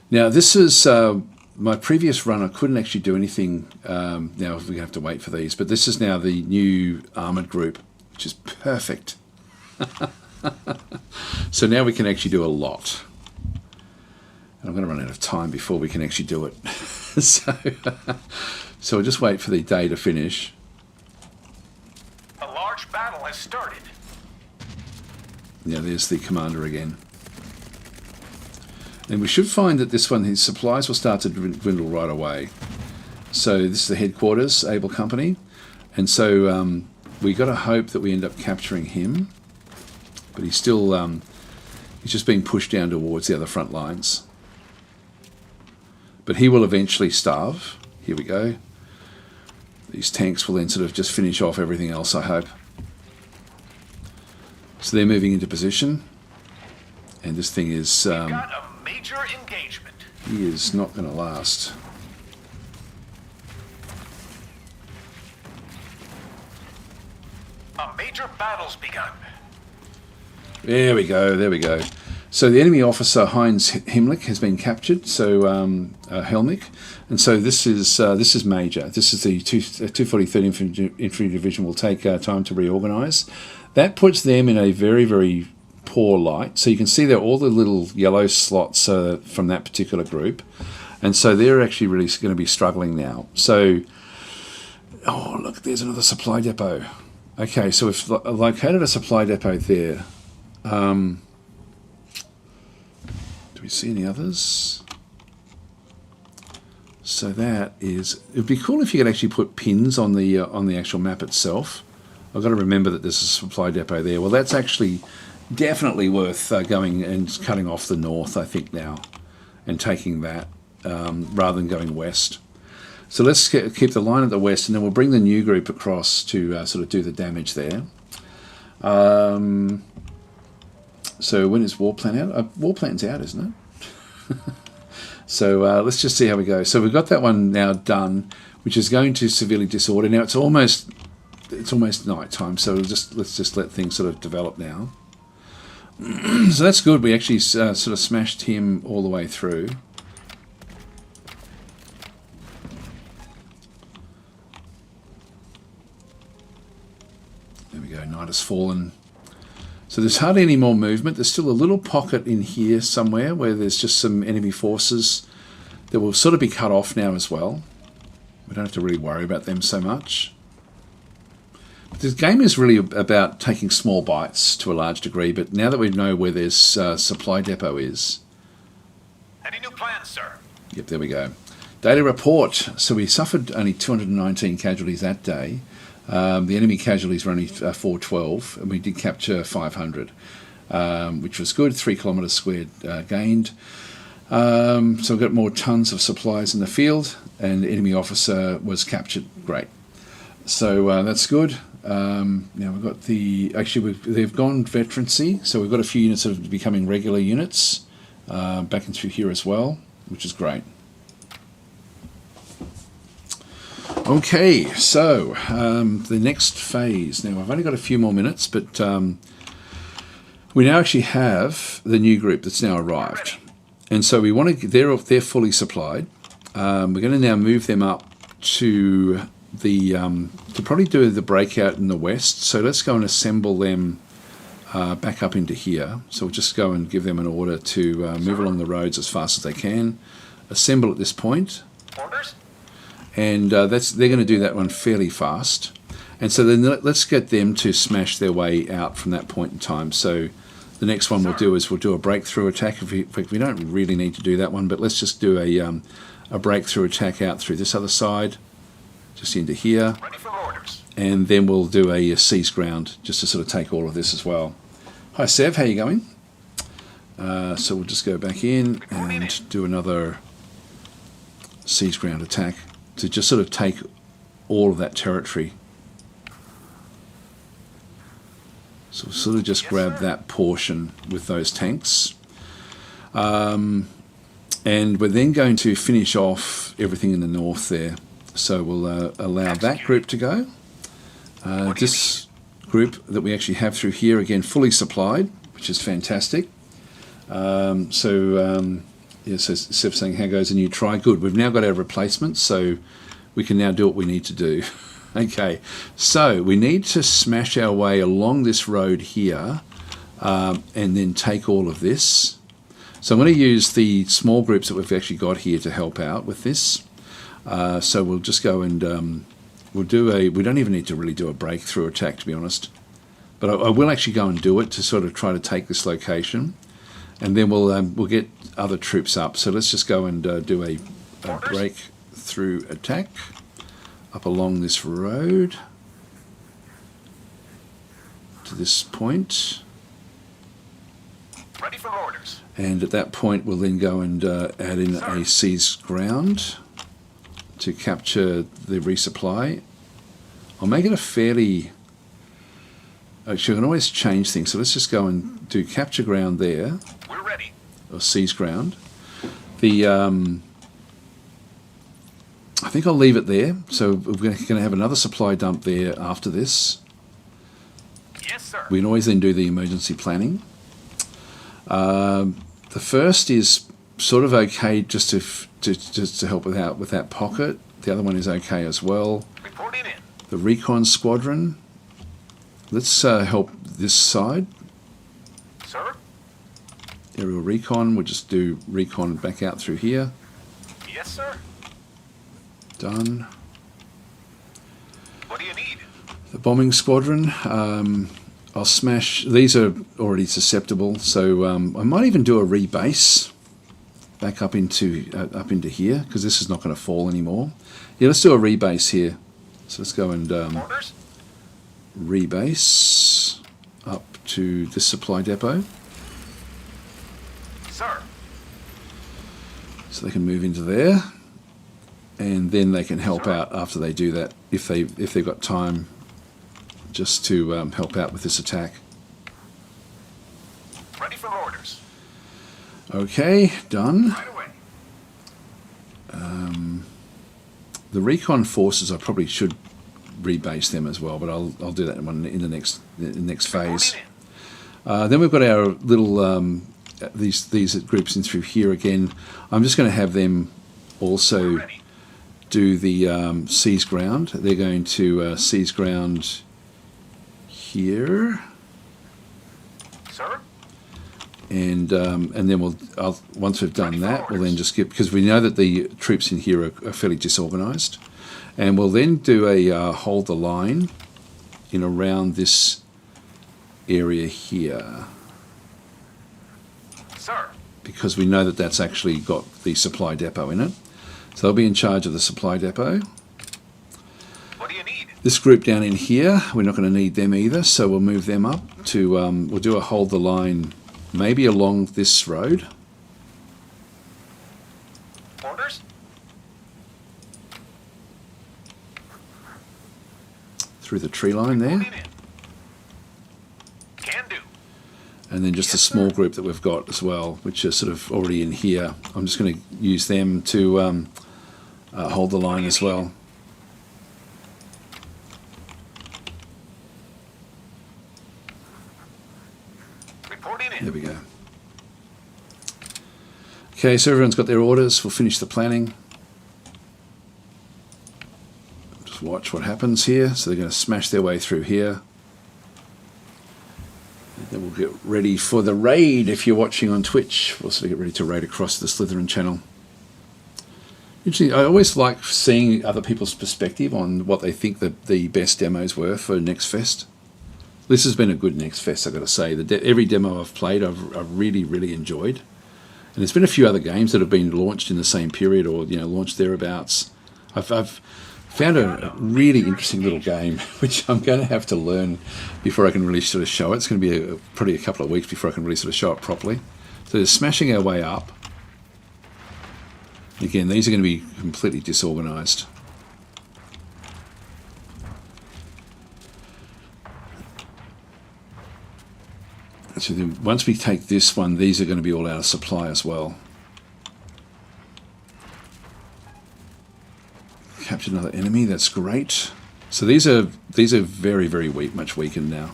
Now this is my previous run, I couldn't actually do anything. Now we have to wait for these, but this is now the new armoured group, which is perfect. So now we can actually do a lot. And I'm going to run out of time before we can actually do it. So we'll just wait for the day to finish. A large battle has started. Yeah, there's the commander again. And we should find that this one, his supplies will start to dwindle right away. So this is the headquarters, Able Company. And so we got to hope that we end up capturing him. But he's still, he's just being pushed down towards the other front lines. But he will eventually starve. Here we go. These tanks will then sort of just finish off everything else, I hope. So they're moving into position. And this thing is... We've got a major engagement. He is not going to last. A major battle's begun. There we go, there we go. So the enemy officer Heinz Himmlich has been captured, so Helmich, and so this is major. This is the 243rd Infantry Division will take time to reorganise. That puts them in a very, very poor light. So you can see there all the little yellow slots from that particular group, and so they're actually really going to be struggling now. So, oh look, there's another supply depot. Okay, so we've located a supply depot there. Do we see any others? So that is... It would be cool if you could actually put pins on the actual map itself. I've got to remember that there's a supply depot there. Well, that's actually definitely worth going and cutting off the north, I think, now, and taking that rather than going west. So let's keep the line at the west, and then we'll bring the new group across to sort of do the damage there. So when is Warplan out? Warplan's out, isn't it? So let's just see how we go. So we've got that one now done, which is going to severely disorder. Now it's almost night time, so let's just let things sort of develop now. So that's good. We actually sort of smashed him all the way through. There we go. Night has fallen. So there's hardly any more movement. There's still a little pocket in here somewhere where there's just some enemy forces that will sort of be cut off now as well. We don't have to really worry about them so much. But this game is really about taking small bites to a large degree, but now that we know where this supply depot is... Any new plans, sir? Yep, there we go. Daily report. So we suffered only 219 casualties that day. The enemy casualties were only 412, and we did capture 500, which was good. 3 kilometres squared gained. So we've got more tons of supplies in the field, and the enemy officer was captured. Great. So that's good. Now we've got they've gone veterancy, so we've got a few units that are becoming regular units back into here as well, which is great. Okay, so the next phase. Now I've only got a few more minutes, but we now actually have the new group that's now arrived, and so we want to. They're fully supplied. We're going to now move them up to the to probably do the breakout in the west. So let's go and assemble them back up into here. So we'll just go and give them an order to move along the roads as fast as they can. Assemble at this point. Orders? And they're going to do that one fairly fast. And so then let's get them to smash their way out from that point in time. So the next one we'll do is we'll do a breakthrough attack. We don't really need to do that one, but let's just do a breakthrough attack out through this other side, just into here. Ready for orders. And then we'll do a seize ground just to sort of take all of this as well. Hi Sev, how you going? So we'll just go back in and do another seize ground attack to just sort of take all of that territory. So we'll sort of just grab that portion with those tanks. And we're then going to finish off everything in the north there. So we'll allow that group to go. This group that we actually have through here, again, fully supplied, which is fantastic. So Yeah, so Seth saying, how goes a new try? Good. We've now got our replacements, so we can now do what we need to do. Okay, so we need to smash our way along this road here and then take all of this. So I'm going to use the small groups that we've actually got here to help out with this. So we'll just go and we'll do we don't even need to really do a breakthrough attack, to be honest. But I will actually go and do it to sort of try to take this location. And then we'll get other troops up. So let's just go and do a breakthrough attack up along this road to this point. Ready for orders. And at that point, we'll then go and add in a seized ground to capture the resupply. I'll make it a fairly... Actually, I can always change things. So let's just go and do capture ground there. We're ready. Or seize ground. The I think I'll leave it there. So we're going to have another supply dump there after this. Yes, sir. We can always then do the emergency planning. The first is sort of okay just to help out with that pocket. The other one is okay as well. Reporting in. The recon squadron. Let's help this side. Sir? Aerial recon. We'll just do recon back out through here. Yes, sir. Done. What do you need? The bombing squadron. I'll smash. These are already susceptible, so I might even do a rebase back up into here because this is not going to fall anymore. Yeah, let's do a rebase here. So let's go and Orders? rebase up to this supply depot, Sir. so they can move into there, and then they can help out after they do that if they've got time, just to help out with this attack. Ready for orders. Okay, done. Right away. The recon forces, I probably should rebase them as well, but I'll do that in the next phase. Then we've got our little these groups in through here again. I'm just going to have them also do the seize ground. They're going to seize ground here, Sir? and then once we've done that, we'll then just get, because we know that the troops in here are fairly disorganised, and we'll then do a hold the line in around this area here, Sir. because we know that that's actually got the supply depot in it. So they'll be in charge of the supply depot. What do you need? This group down in here, we're not going to need them either, so we'll move them up to, we'll do a hold the line maybe along this road. Orders? Through the tree line there. Reporting in. Can do. And then just a small group that we've got as well, which are sort of already in here. I'm just going to use them to hold the line as well. Reporting in. There we go. Okay, so everyone's got their orders. We'll finish the planning. Just watch what happens here. So they're going to smash their way through here. And then we'll get ready for the raid. If you're watching on Twitch, we'll sort of get ready to raid across the Slytherin channel. Interesting. I always like seeing other people's perspective on what they think the best demos were for Next Fest. This has been a good Next Fest, I've got to say. Every demo I've played, I've really, really enjoyed. And there's been a few other games that have been launched in the same period, or launched thereabouts. I've found a really interesting little game, which I'm going to have to learn before I can really sort of show it. It's going to be probably a couple of weeks before I can really sort of show it properly. So they're smashing our way up. Again, these are going to be completely disorganised. So then once we take this one, these are going to be all out of supply as well. Captured another enemy, that's great. So these are very, very weak, much weakened now.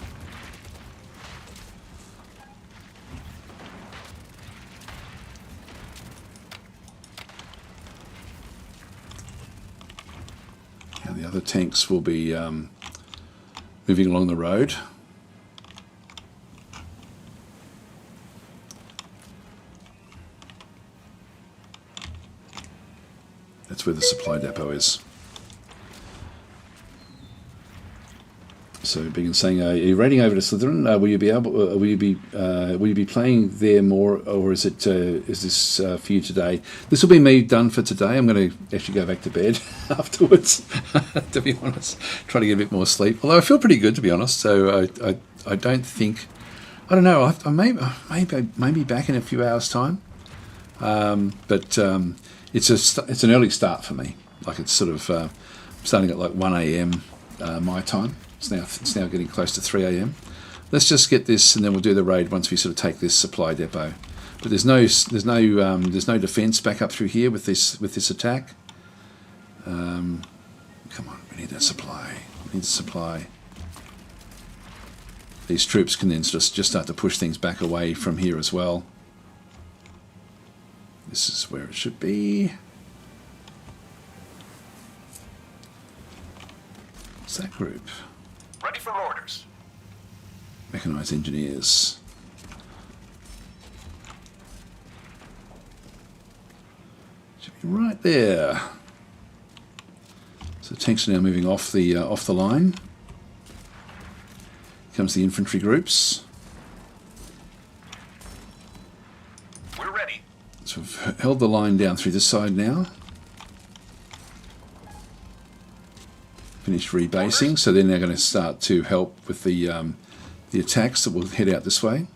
the other tanks will be moving along the road. That's where the supply depot is. So Biggin saying, are you raiding over to Slytherin? Will you be playing there more, or is this for you today? This will be me done for today. I'm going to actually go back to bed afterwards, to be honest. Try to get a bit more sleep. Although I feel pretty good, to be honest. So I don't think, I don't know. I may be back in a few hours' time. But it's an early start for me. Like it's sort of starting at like 1 a.m. My time. It's now getting close to 3 a.m. Let's just get this, and then we'll do the raid once we sort of take this supply depot. But there's no defense back up through here with this attack. Come on, we need that supply. We need the supply. These troops can then just start to push things back away from here as well. This is where it should be. What's that group? Ready for orders. Mechanized engineers. Should be right there. So tanks are now moving off the line. Here comes the infantry groups. We're ready. So we've held the line down through this side now. Finished rebasing, so they're now going to start to help with the attacks that will head out this way.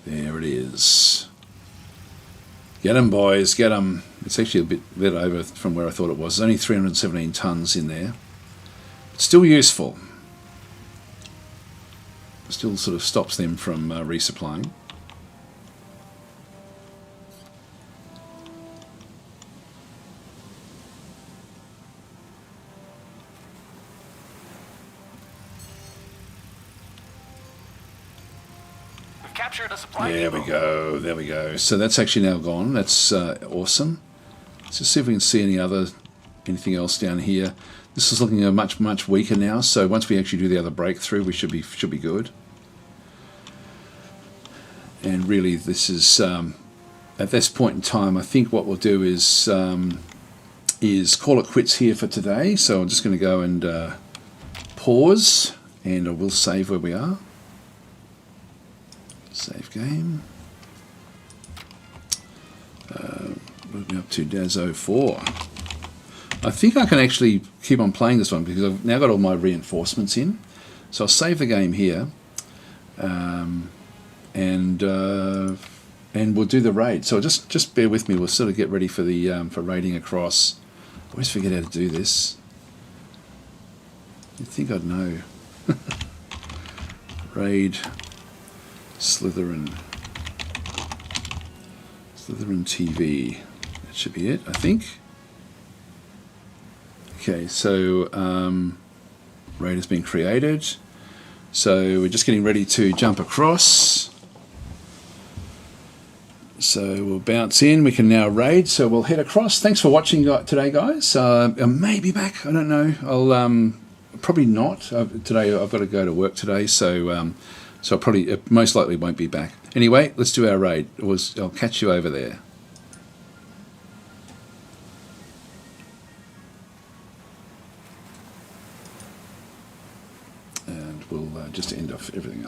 There it is. Get 'em, boys, get 'em. It's actually a bit over from where I thought it was. There's only 317 tons in there. It's still useful. Still sort of stops them from resupplying. We've captured a supply There we go, there we go. So that's actually now gone. That's awesome. Let's just see if we can see anything else down here. This is looking much weaker now. So once we actually do the other breakthrough, we should be good. And really, this is at this point in time. I think what we'll do is call it quits here for today. So I'm just going to go and pause, and I will save where we are. Save game. Moving up to DAS-04. I think I can actually keep on playing this one because I've now got all my reinforcements in. So I'll save the game here, and we'll do the raid. So just bear with me. We'll sort of get ready for the for raiding across. I always forget how to do this. You'd think I'd know. Raid Slytherin TV. That should be it, I think. Okay, so raid has been created. So we're just getting ready to jump across. So we'll bounce in. We can now raid. So we'll head across. Thanks for watching today, guys. I may be back. I don't know. I'll probably not. Today I've got to go to work today, so so I probably most likely won't be back. Anyway, let's do our raid. I'll catch you over there. And we'll just end off everything else.